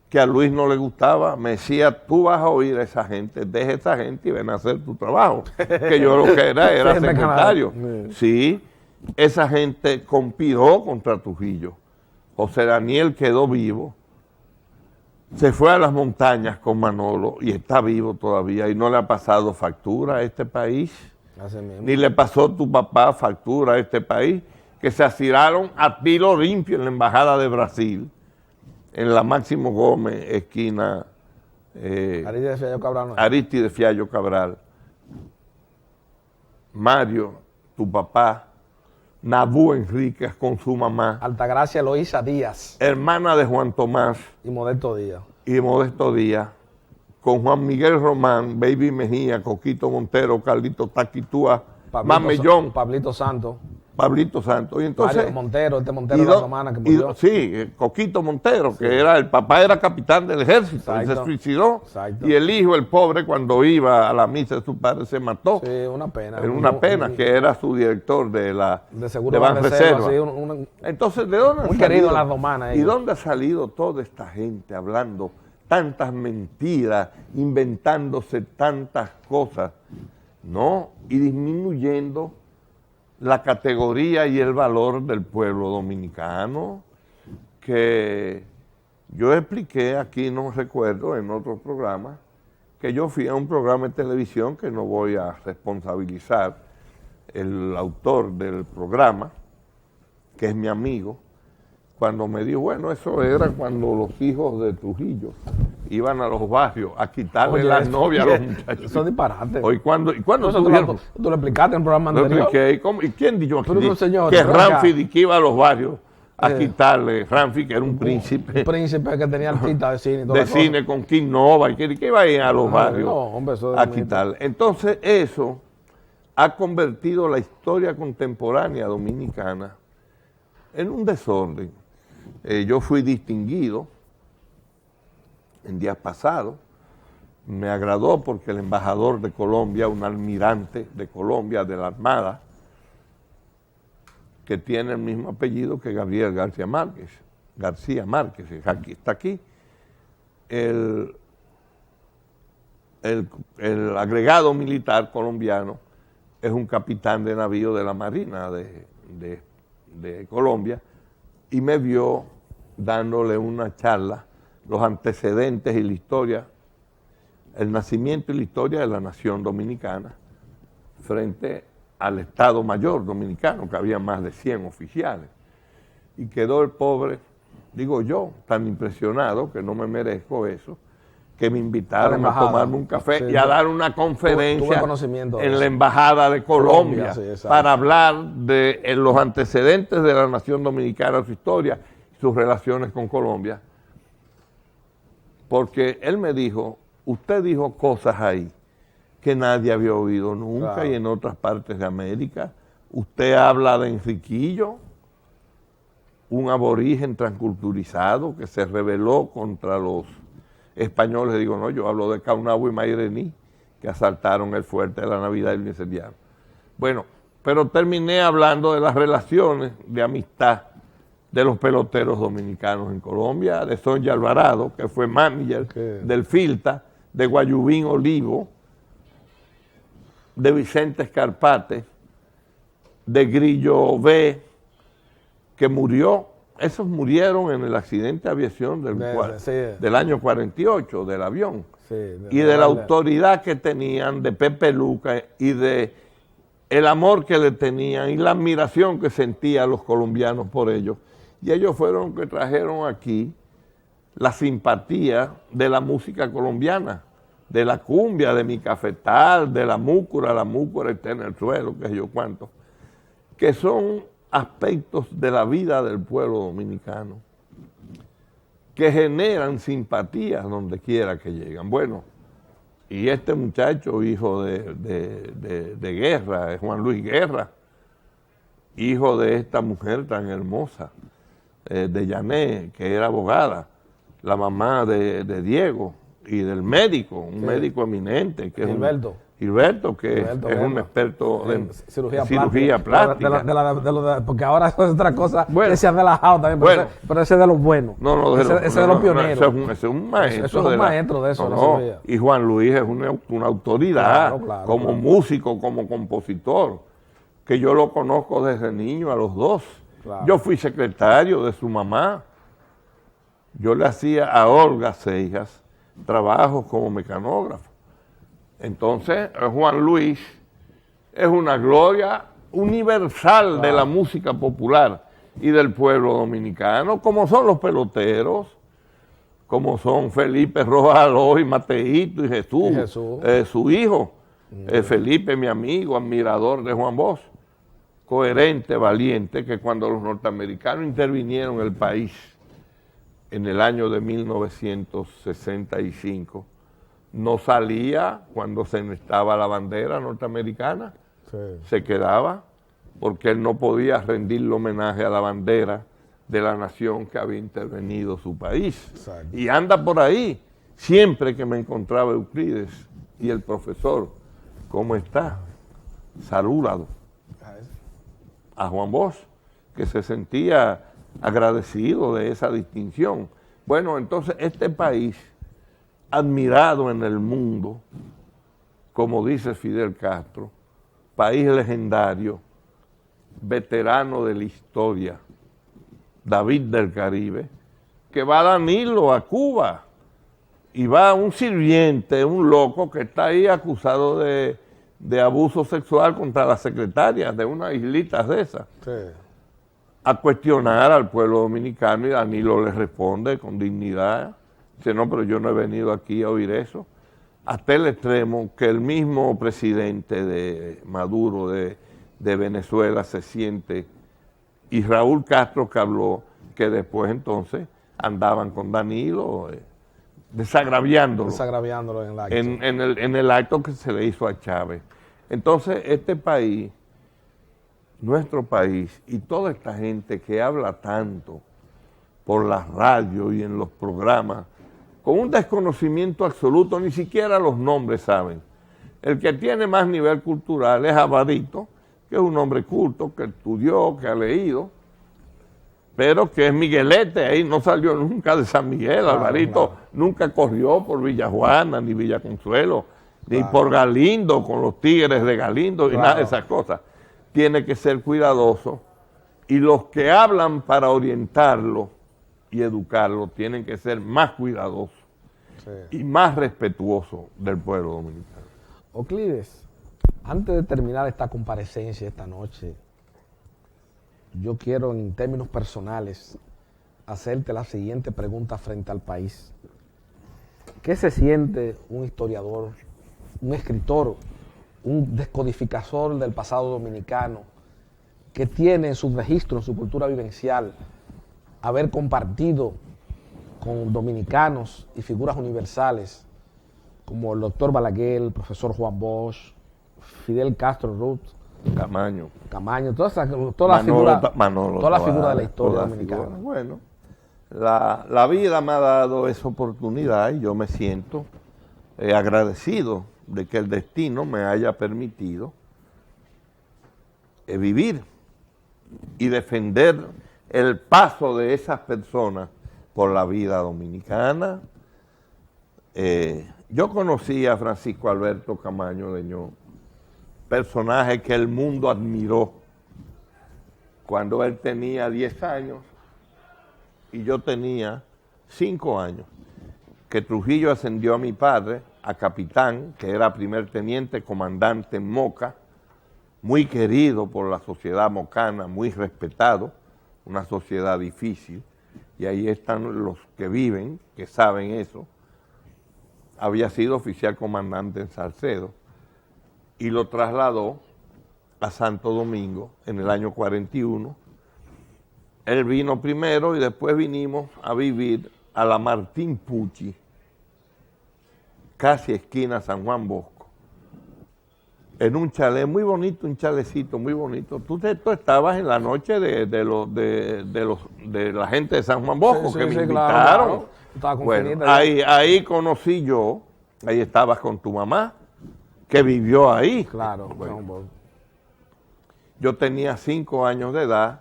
que a Luis no le gustaba. Me decía, tú vas a oír a esa gente, deja a esa gente y ven a hacer tu trabajo, que yo lo que era secretario. Sí, esa gente conspiró contra Trujillo. José Daniel quedó vivo, se fue a las montañas con Manolo y está vivo todavía y no le ha pasado factura a este país, ni le pasó tu papá factura a este país, que se asiraron a tiro limpio en la Embajada de Brasil, en la Máximo Gómez, esquina Aristide Fiallo Cabral. Mario, tu papá, Nabú Enríquez con su mamá. Altagracia Eloísa Díaz. Hermana de Juan Tomás. Y Modesto Díaz. Y Modesto Díaz. con Juan Miguel Román, Baby Mejía, Coquito Montero, Carlito Taquitúa, Mamellón, Pablito Santos. Pablito Santos. Y entonces, Montero de la Romana que murió. Sí, Coquito Montero, que era el papá era capitán del ejército, y se suicidó. Exacto. Y el hijo, el pobre, cuando iba a la misa de su padre, se mató. Sí, una pena. Era una pena, que era su director de seguro de Banreserva. Sí, entonces, ¿de dónde muy querido en las romanas? ¿Y dónde ha salido toda esta gente hablando tantas mentiras, inventándose tantas cosas, ¿no? Y disminuyendo la categoría y el valor del pueblo dominicano, que yo expliqué aquí, no recuerdo, en otro programa, que yo fui a un programa de televisión que no voy a responsabilizar el autor del programa, que es mi amigo, cuando me dijo, bueno, eso era cuando los hijos de Trujillo iban a los barrios a quitarle las novias a los muchachos. Eso es disparate. ¿Y cuándo tú lo explicaste en el programa anterior? ¿Y quién dijo aquí señor, que Ramfi que iba a los barrios a quitarle? Ramfi, que era un príncipe. Un príncipe que tenía artistas de cine y todo. De cine con King Nova, y que iba a ir a los barrios hombre, eso a quitarle. Entonces eso ha convertido la historia contemporánea dominicana en un desorden. Yo fui distinguido en días pasados, me agradó porque el embajador de Colombia, un almirante de Colombia, de la Armada, que tiene el mismo apellido que Gabriel García Márquez, aquí está aquí, el agregado militar colombiano es un capitán de navío de la Marina de Colombia, y me vio dándole una charla, los antecedentes y la historia, el nacimiento y la historia de la nación dominicana, frente al Estado Mayor dominicano, que había más de 100 oficiales. Y quedó el pobre, digo yo, tan impresionado, que no me merezco eso, que me invitaron a tomarme un café y a dar una conferencia en la Embajada de Colombia, para hablar de los antecedentes de la nación dominicana, su historia y sus relaciones con Colombia. Porque él me dijo, usted dijo cosas ahí que nadie había oído nunca, y en otras partes de América. Usted habla de Enriquillo, un aborigen transculturizado que se rebeló contra los españoles. Digo, no, yo hablo de Caunabo y Mairení, que asaltaron el fuerte de la Navidad y el incendiaron. Bueno, pero terminé hablando de las relaciones de amistad de los peloteros dominicanos en Colombia, de Sonia Alvarado, que fue manager del Filta, de Guayubín Olivo, de Vicente Escarpate, de Grillo B, que murió. Esos murieron en el accidente de aviación del año 48, del avión. Y de la autoridad que tenían, de Pepe Luca, y de el amor que le tenían y la admiración que sentían los colombianos por ellos. Y ellos fueron los que trajeron aquí la simpatía de la música colombiana, de la cumbia, de mi cafetal, de la múcura está en el suelo, qué sé yo cuánto, que son aspectos de la vida del pueblo dominicano que generan simpatías donde quiera que llegan. Bueno, y este muchacho, hijo de Guerra, Juan Luis Guerra, hijo de esta mujer tan hermosa, de Yané, que era abogada, la mamá de Diego, y del médico, un médico eminente, que Gilberto, que es un experto en cirugía plástica. Porque ahora es otra cosa que se ha relajado también, pero ese es de los buenos. Ese es de los pioneros. Ese es un maestro. Eso es un maestro de eso. Y Juan Luis es una autoridad, como músico, como compositor, que yo lo conozco desde niño a los dos. Yo fui secretario de su mamá. Yo le hacía a Olga Seijas trabajos como mecanógrafo. Entonces, Juan Luis es una gloria universal de la música popular y del pueblo dominicano, como son los peloteros, como son Felipe Rojas y Mateito y Jesús. Su hijo, Felipe, mi amigo, admirador de Juan Bosch, coherente, valiente, que cuando los norteamericanos intervinieron en el país en el año de 1965, no salía cuando se necesitaba la bandera norteamericana, Sí. se quedaba, porque él no podía rendirle homenaje a la bandera de la nación que había intervenido su país. Exacto. Y anda por ahí, siempre que me encontraba Euclides y el profesor, ¿cómo está? Saludado a Juan Bosch, que se sentía agradecido de esa distinción. Bueno, entonces este país, admirado en el mundo, como dice Fidel Castro, país legendario, veterano de la historia, David del Caribe, que va Danilo a Cuba y va un sirviente, un loco que está ahí acusado de abuso sexual contra la secretaria de unas islitas de esas, Sí. a cuestionar al pueblo dominicano, y Danilo le responde con dignidad, dice, no, pero yo no he venido aquí a oír eso, hasta el extremo que el mismo presidente de Maduro de Venezuela se siente, y Raúl Castro que habló, que después entonces andaban con Danilo, desagraviándolo. Desagraviándolo en el acto. En el acto que se le hizo a Chávez. Entonces, este país, nuestro país, y toda esta gente que habla tanto por la radio y en los programas, con un desconocimiento absoluto, ni siquiera los nombres saben. El que tiene más nivel cultural es Alvarito, que es un hombre culto, que estudió, que ha leído, pero que es Miguelete, ahí no salió nunca de San Miguel. Claro, Alvarito claro. Nunca corrió por Villa Juana, ni Villa Consuelo, ni por Galindo, con los Tigres de Galindo, y nada de esas cosas. Tiene que ser cuidadoso, y los que hablan para orientarlo y educarlo tienen que ser más cuidadosos y más respetuosos del pueblo dominicano. Euclides, antes de terminar esta comparecencia esta noche, yo quiero en términos personales hacerte la siguiente pregunta frente al país. ¿Qué se siente un historiador, un escritor, un descodificador del pasado dominicano que tiene en su registro, en su cultura vivencial, haber compartido con dominicanos y figuras universales como el doctor Balaguer, el profesor Juan Bosch, Fidel Castro Ruth, Camaño, todas las figuras de la historia dominicana? Bueno, la vida me ha dado esa oportunidad y yo me siento agradecido de que el destino me haya permitido vivir y defender el paso de esas personas por la vida dominicana. Yo conocí a Francisco Alberto Camaño Deñó, personaje que el mundo admiró cuando él tenía 10 años y yo tenía 5 años, que Trujillo ascendió a mi padre a capitán, que era primer teniente comandante en Moca, muy querido por la sociedad mocana, muy respetado, una sociedad difícil, y ahí están los que viven, que saben eso. Había sido oficial comandante en Salcedo y lo trasladó a Santo Domingo en el año 41. Él vino primero y después vinimos a vivir a la Martín Pucci, casi esquina San Juan Bosco, en un chalet muy bonito, un chalecito muy bonito. Tú estabas en la noche de la gente de San Juan Bosco, que me invitaron. Claro. Bueno, ahí conocí yo, ahí estabas con tu mamá, que vivió ahí. Claro. Bueno, yo tenía 5 años de edad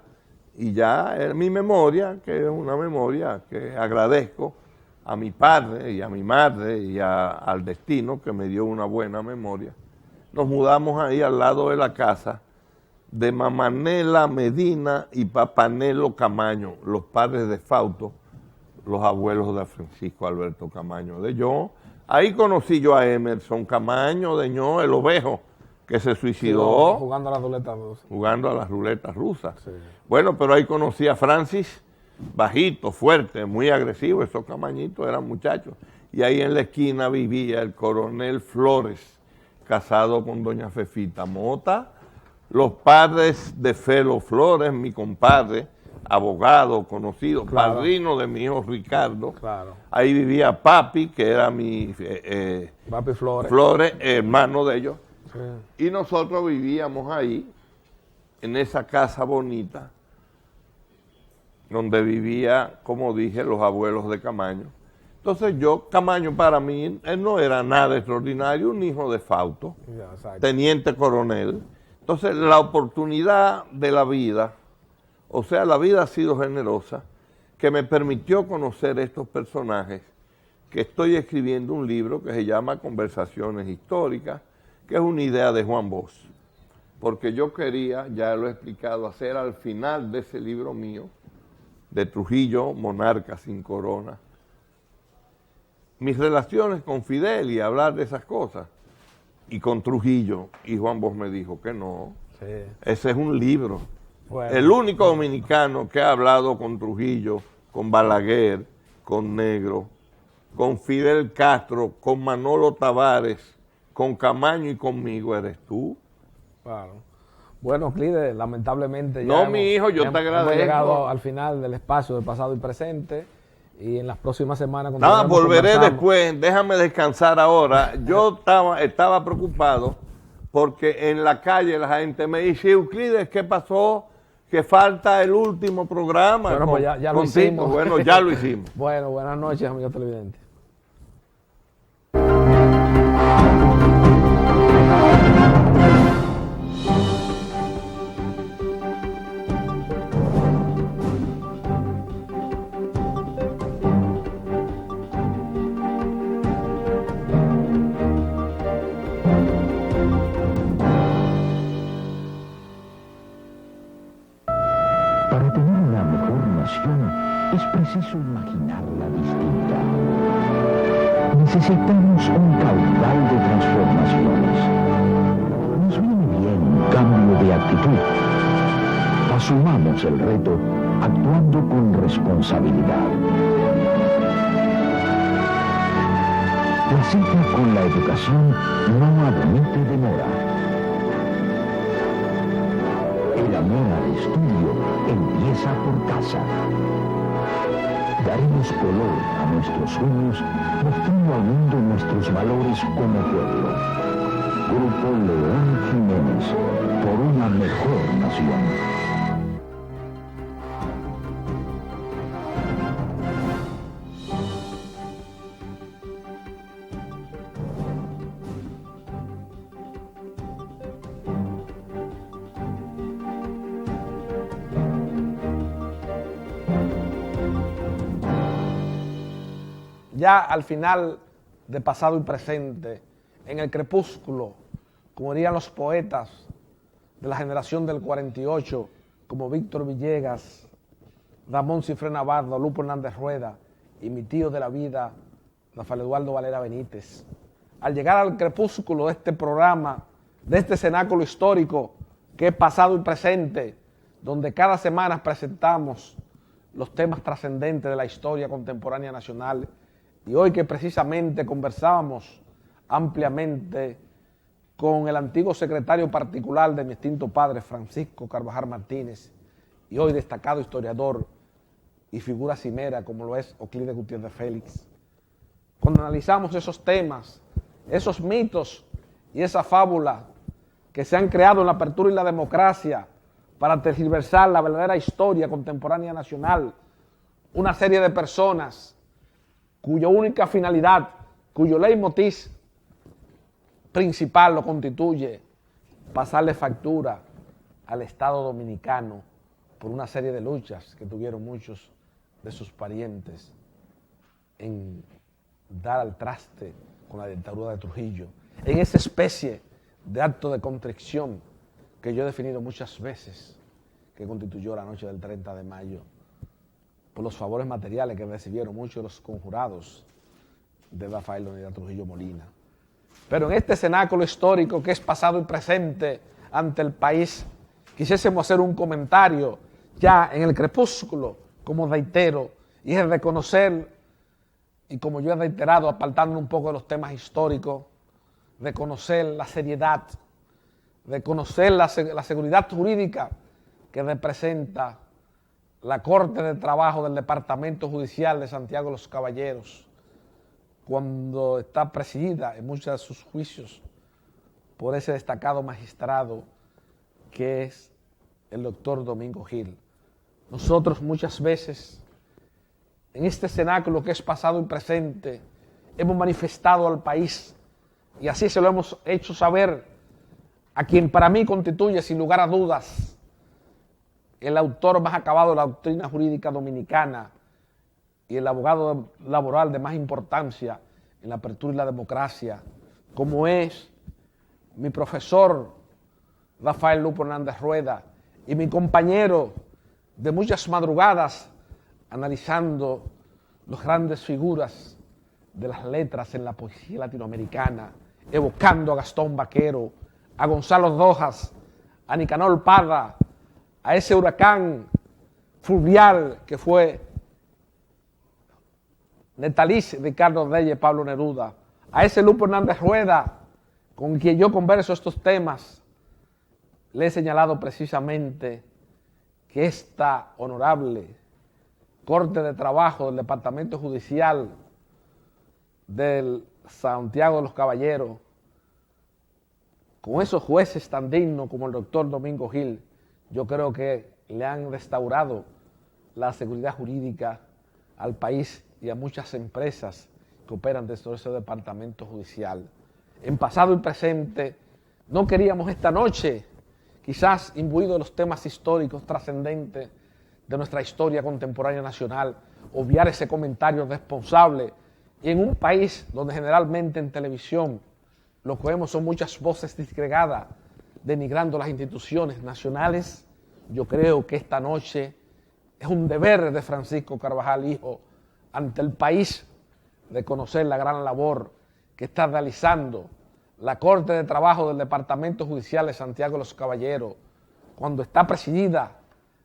y ya en mi memoria, que es una memoria que agradezco a mi padre y a mi madre y al destino que me dio una buena memoria. Nos mudamos ahí al lado de la casa de Mamanela Medina y Papanelo Camaño, los padres de Fausto, los abuelos de Francisco Alberto Camaño Deñó. Ahí conocí yo a Emerson Camaño Deñó, el ovejo, que se suicidó. Jugando a las ruletas rusas. Jugando a las ruletas rusas. Sí. Bueno, pero ahí conocí a Francis, bajito, fuerte, muy agresivo, esos camañitos eran muchachos. Y ahí en la esquina vivía el coronel Flores, casado con doña Fefita Mota, los padres de Felo Flores, mi compadre, abogado conocido, Claro. padrino de mi hijo Ricardo. Claro. Ahí vivía Papi, que era mi Papi Flores. Flores, hermano de ellos. Sí. Y nosotros vivíamos ahí, en esa casa bonita, donde vivía, como dije, los abuelos de Camaño. Entonces Camaño para mí, él no era nada extraordinario, un hijo de Fausto, Ya, exacto. teniente coronel. Entonces la oportunidad de la vida, o sea, la vida ha sido generosa, que me permitió conocer estos personajes, que estoy escribiendo un libro que se llama Conversaciones Históricas, que es una idea de Juan Bosch, porque yo quería, ya lo he explicado, hacer al final de ese libro mío, de Trujillo, Monarca sin Corona, mis relaciones con Fidel y hablar de esas cosas, y con Trujillo, y Juan Bosch me dijo que no, Sí. ese es un libro. Bueno. El único dominicano que ha hablado con Trujillo, con Balaguer, con Negro, con Fidel Castro, con Manolo Tavares, con Camaño y conmigo eres tú. Claro. Bueno, Euclides, lamentablemente No, mi hijo, yo te agradezco. Hemos llegado al final del espacio del pasado y presente, y en las próximas semanas... Nada, continuaremos volveré conversando. después, déjame descansar ahora. Yo estaba preocupado porque en la calle la gente me dice, Euclides, ¿qué pasó? Que falta el último programa. Bueno, pues ya lo con Tito. hicimos. Bueno, ya lo hicimos. Bueno, buenas noches, amigos televidentes. Para tener una mejor nación es preciso imaginarla distinta. Necesitamos un caudal de transformaciones. Nos viene bien un cambio de actitud. Asumamos el reto actuando con responsabilidad. La cita con la educación no admite demora. El amor al estudio empieza por casa. Daremos color a nuestros sueños, mostrando al mundo nuestros valores como pueblo. Grupo León Jiménez, por una mejor nación. Ya al final de pasado y presente, en el crepúsculo, como dirían los poetas de la generación del 48, como Víctor Villegas, Ramón Cifré Navarro, Lupo Hernández Rueda y mi tío de la vida, Rafael Eduardo Valera Benítez. Al llegar al crepúsculo de este programa, de este cenáculo histórico que es pasado y presente, donde cada semana presentamos los temas trascendentes de la historia contemporánea nacional, y hoy que precisamente conversábamos ampliamente con el antiguo secretario particular de mi extinto padre, Francisco Carvajal Martínez, y hoy destacado historiador y figura cimera como lo es Euclides Gutiérrez Félix. Cuando analizamos esos temas, esos mitos y esa fábula que se han creado en la apertura y la democracia para tergiversar la verdadera historia contemporánea nacional, una serie de personas cuya única finalidad, cuyo leitmotiv principal lo constituye pasarle factura al Estado dominicano por una serie de luchas que tuvieron muchos de sus parientes en dar al traste con la dictadura de Trujillo, en esa especie de acto de contrición que yo he definido muchas veces, que constituyó la noche del 30 de mayo, por los favores materiales que recibieron muchos de los conjurados de Rafael Leonidas Trujillo Molina. Pero en este cenáculo histórico que es pasado y presente ante el país, quisiésemos hacer un comentario ya en el crepúsculo, como reitero, y es reconocer, y como yo he reiterado, apartando un poco de los temas históricos, reconocer la seriedad, reconocer la seguridad jurídica que representa la Corte de Trabajo del Departamento Judicial de Santiago de los Caballeros, cuando está presidida en muchos de sus juicios por ese destacado magistrado que es el doctor Domingo Gil. Nosotros muchas veces en este cenáculo que es pasado y presente hemos manifestado al país, y así se lo hemos hecho saber a quien para mí constituye sin lugar a dudas el autor más acabado de la doctrina jurídica dominicana y el abogado laboral de más importancia en la apertura y la democracia, como es mi profesor Rafael Lupo Hernández Rueda y mi compañero de muchas madrugadas analizando las grandes figuras de las letras en la poesía latinoamericana, evocando a Gastón Vaquero, a Gonzalo Rojas, a Nicanor Parra, a ese huracán fluvial que fue Netaliz Ricardo Reyes, Pablo Neruda, a ese Lupo Hernández Rueda, con quien yo converso estos temas. Le he señalado precisamente que esta honorable Corte de Trabajo del Departamento Judicial del Santiago de los Caballeros, con esos jueces tan dignos como el doctor Domingo Gil, yo creo que le han restaurado la seguridad jurídica al país y a muchas empresas que operan dentro de ese departamento judicial. En pasado y presente, no queríamos esta noche, quizás imbuido de los temas históricos trascendentes de nuestra historia contemporánea nacional, obviar ese comentario responsable, y en un país donde generalmente en televisión lo que vemos son muchas voces disgregadas denigrando las instituciones nacionales. Yo creo que esta noche es un deber de Francisco Carvajal Hijo ante el país de conocer la gran labor que está realizando la Corte de Trabajo del Departamento Judicial de Santiago de los Caballeros, cuando está presidida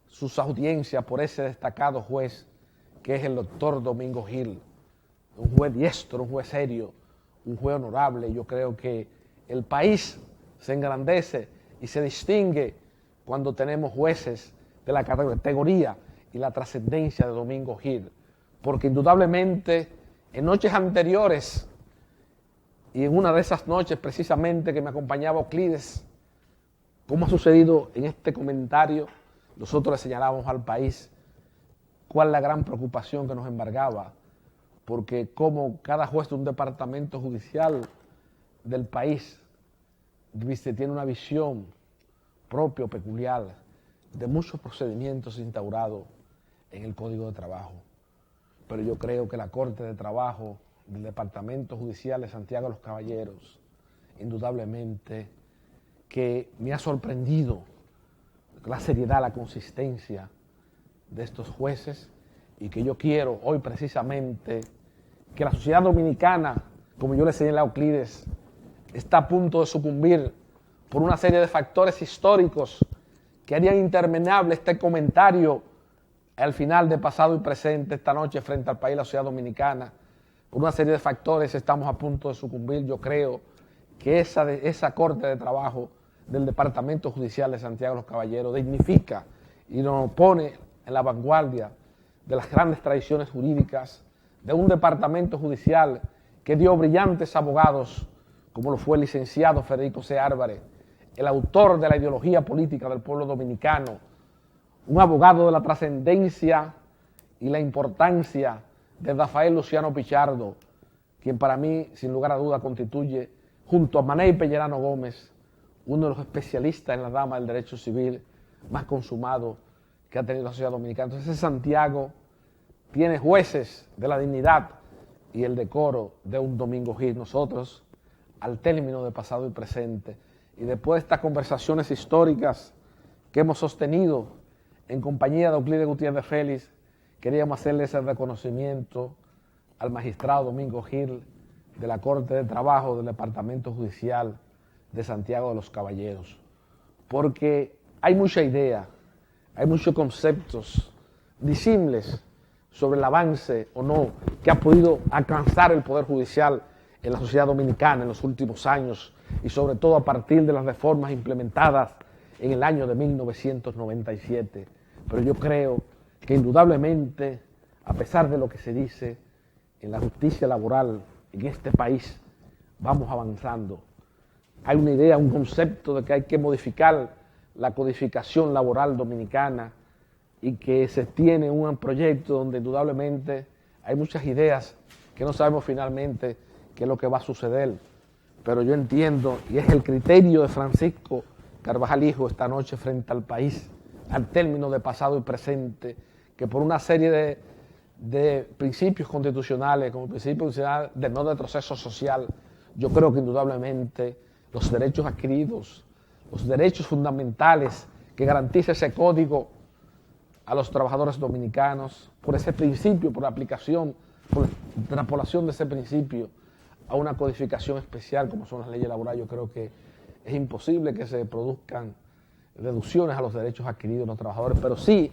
sus audiencias por ese destacado juez que es el doctor Domingo Gil, un juez diestro, un juez serio, un juez honorable. Yo creo que el país se engrandece y se distingue cuando tenemos jueces de la categoría y la trascendencia de Domingo Gil, porque indudablemente en noches anteriores, y en una de esas noches precisamente que me acompañaba Euclides, como ha sucedido en este comentario, nosotros le señalábamos al país cuál es la gran preocupación que nos embargaba, porque como cada juez de un departamento judicial del país tiene una visión propia, peculiar, de muchos procedimientos instaurados en el Código de Trabajo. Pero yo creo que la Corte de Trabajo del Departamento Judicial de Santiago de los Caballeros, indudablemente que me ha sorprendido la seriedad, la consistencia de estos jueces, y que yo quiero hoy precisamente que la sociedad dominicana, como yo le señalé a Euclides, está a punto de sucumbir por una serie de factores históricos que harían interminable este comentario al final de pasado y presente esta noche frente al país, la sociedad dominicana. Por una serie de factores estamos a punto de sucumbir. Yo creo que esa Corte de Trabajo del Departamento Judicial de Santiago de los Caballeros dignifica y nos pone en la vanguardia de las grandes tradiciones jurídicas de un departamento judicial que dio brillantes abogados, como lo fue el licenciado Federico C. Álvarez, el autor de la ideología política del pueblo dominicano, un abogado de la trascendencia y la importancia de Rafael Luciano Pichardo, quien para mí, sin lugar a duda, constituye, junto a Manei Pellerano Gómez, uno de los especialistas en la rama del derecho civil más consumado que ha tenido la sociedad dominicana. Entonces Santiago tiene jueces de la dignidad y el decoro de un Domingo Gil. Nosotros, al término de pasado y presente, y después de estas conversaciones históricas que hemos sostenido en compañía de Euclides Gutiérrez Félix, queríamos hacerle ese reconocimiento al magistrado Domingo Gil de la Corte de Trabajo del Departamento Judicial de Santiago de los Caballeros, porque hay mucha idea, hay muchos conceptos disímiles sobre el avance o no que ha podido alcanzar el Poder Judicial en la sociedad dominicana en los últimos años, y sobre todo a partir de las reformas implementadas en el año de 1997. Pero yo creo que indudablemente, a pesar de lo que se dice en la justicia laboral en este país, vamos avanzando. Hay una idea, un concepto de que hay que modificar la codificación laboral dominicana y que se tiene un proyecto donde indudablemente hay muchas ideas que no sabemos finalmente qué es lo que va a suceder. Pero yo entiendo, y es el criterio de Francisco Carvajal Hijo esta noche frente al país, al término de pasado y presente, que por una serie de principios constitucionales, como el principio constitucional de no retroceso social, yo creo que indudablemente los derechos adquiridos, los derechos fundamentales que garantiza ese código a los trabajadores dominicanos, por ese principio, por la aplicación, por la extrapolación de ese principio a una codificación especial como son las leyes laborales, yo creo que es imposible que se produzcan reducciones a los derechos adquiridos de los trabajadores, pero sí,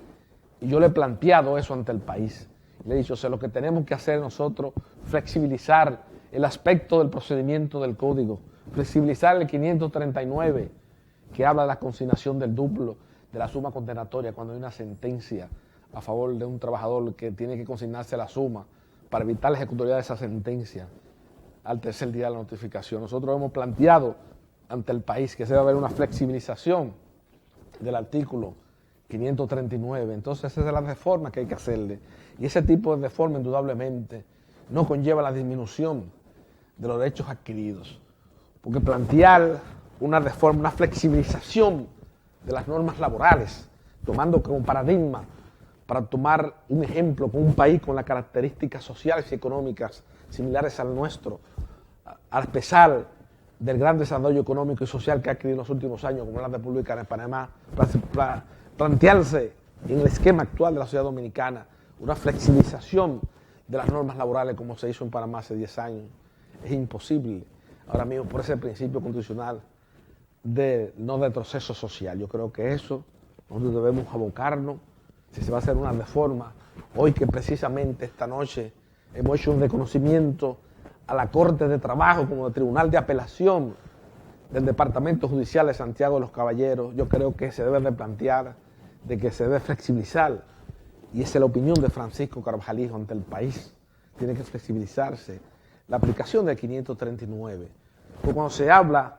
y yo le he planteado eso ante el país, le he dicho, lo que tenemos que hacer nosotros, flexibilizar el aspecto del procedimiento del código, flexibilizar el 539, que habla de la consignación del duplo de la suma condenatoria cuando hay una sentencia a favor de un trabajador que tiene que consignarse la suma para evitar la ejecutoriedad de esa sentencia al tercer día de la notificación. Nosotros hemos planteado ante el país que se debe haber una flexibilización del artículo 539. Entonces esa es la reforma que hay que hacerle. Y ese tipo de reforma indudablemente no conlleva la disminución de los derechos adquiridos. Porque plantear una reforma, una flexibilización de las normas laborales, tomando como paradigma, para tomar un ejemplo con un país con las características sociales y económicas similares al nuestro, a pesar del gran desarrollo económico y social que ha adquirido en los últimos años, como la República de Panamá, para plantearse en el esquema actual de la sociedad dominicana una flexibilización de las normas laborales como se hizo en Panamá hace 10 años. Es imposible ahora mismo por ese principio constitucional de no retroceso social. Yo creo que eso nosotros debemos abocarnos si se va a hacer una reforma. Hoy que precisamente esta noche hemos hecho un reconocimiento a la Corte de Trabajo como el Tribunal de Apelación del Departamento Judicial de Santiago de los Caballeros, yo creo que se debe replantear de que se debe flexibilizar, y esa es la opinión de Francisco Carvajal Hijo ante el país, tiene que flexibilizarse la aplicación del 539. Porque cuando se habla,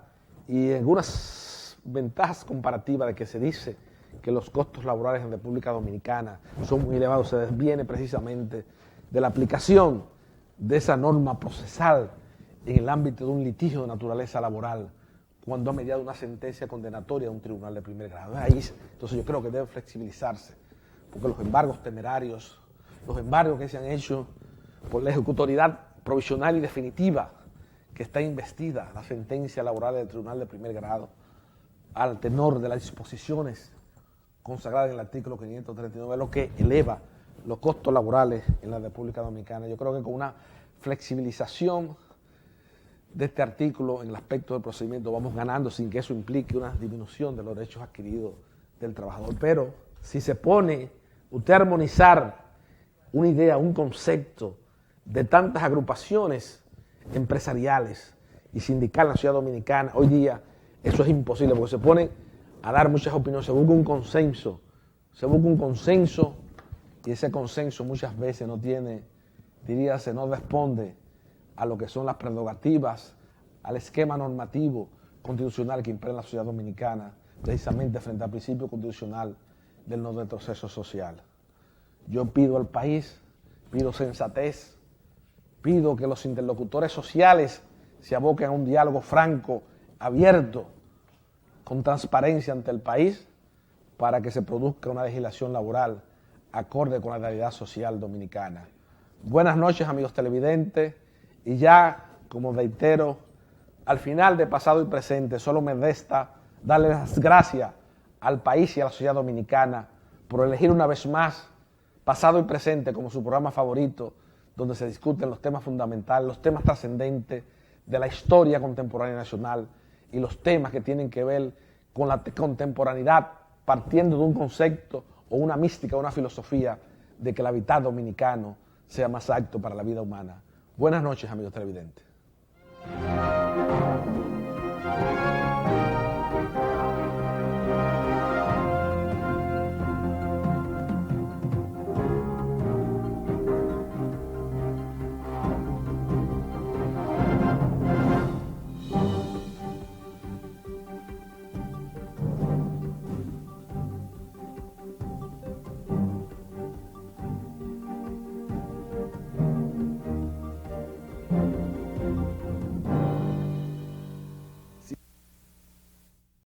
y en algunas ventajas comparativas de que se dice que los costos laborales en República Dominicana son muy elevados, se desviene precisamente de la aplicación de esa norma procesal en el ámbito de un litigio de naturaleza laboral, cuando ha mediado una sentencia condenatoria de un tribunal de primer grado. Entonces yo creo que debe flexibilizarse, porque los embargos temerarios, los embargos que se han hecho por la ejecutoriedad provisional y definitiva que está investida la sentencia laboral del tribunal de primer grado, al tenor de las disposiciones consagradas en el artículo 539, es lo que eleva los costos laborales en la República Dominicana. Yo creo que con una flexibilización de este artículo en el aspecto del procedimiento vamos ganando sin que eso implique una disminución de los derechos adquiridos del trabajador. Pero si se pone usted a armonizar una idea, un concepto de tantas agrupaciones empresariales y sindicales en la ciudad dominicana, hoy día eso es imposible porque se pone a dar muchas opiniones, se busca un consenso, y ese consenso muchas veces no tiene, diríase, no responde a lo que son las prerrogativas, al esquema normativo constitucional que impera en la sociedad dominicana, precisamente frente al principio constitucional del no retroceso social. Yo pido al país, pido sensatez, pido que los interlocutores sociales se aboquen a un diálogo franco, abierto, con transparencia ante el país, para que se produzca una legislación laboral acorde con la realidad social dominicana. Buenas noches, amigos televidentes, y ya, como reitero, al final de pasado y presente, solo me resta darle las gracias al país y a la sociedad dominicana por elegir una vez más Pasado y Presente como su programa favorito, donde se discuten los temas fundamentales, los temas trascendentes de la historia contemporánea nacional y los temas que tienen que ver con la contemporaneidad, partiendo de un concepto o una mística, una filosofía de que el habitat dominicano sea más apto para la vida humana. Buenas noches, amigos televidentes.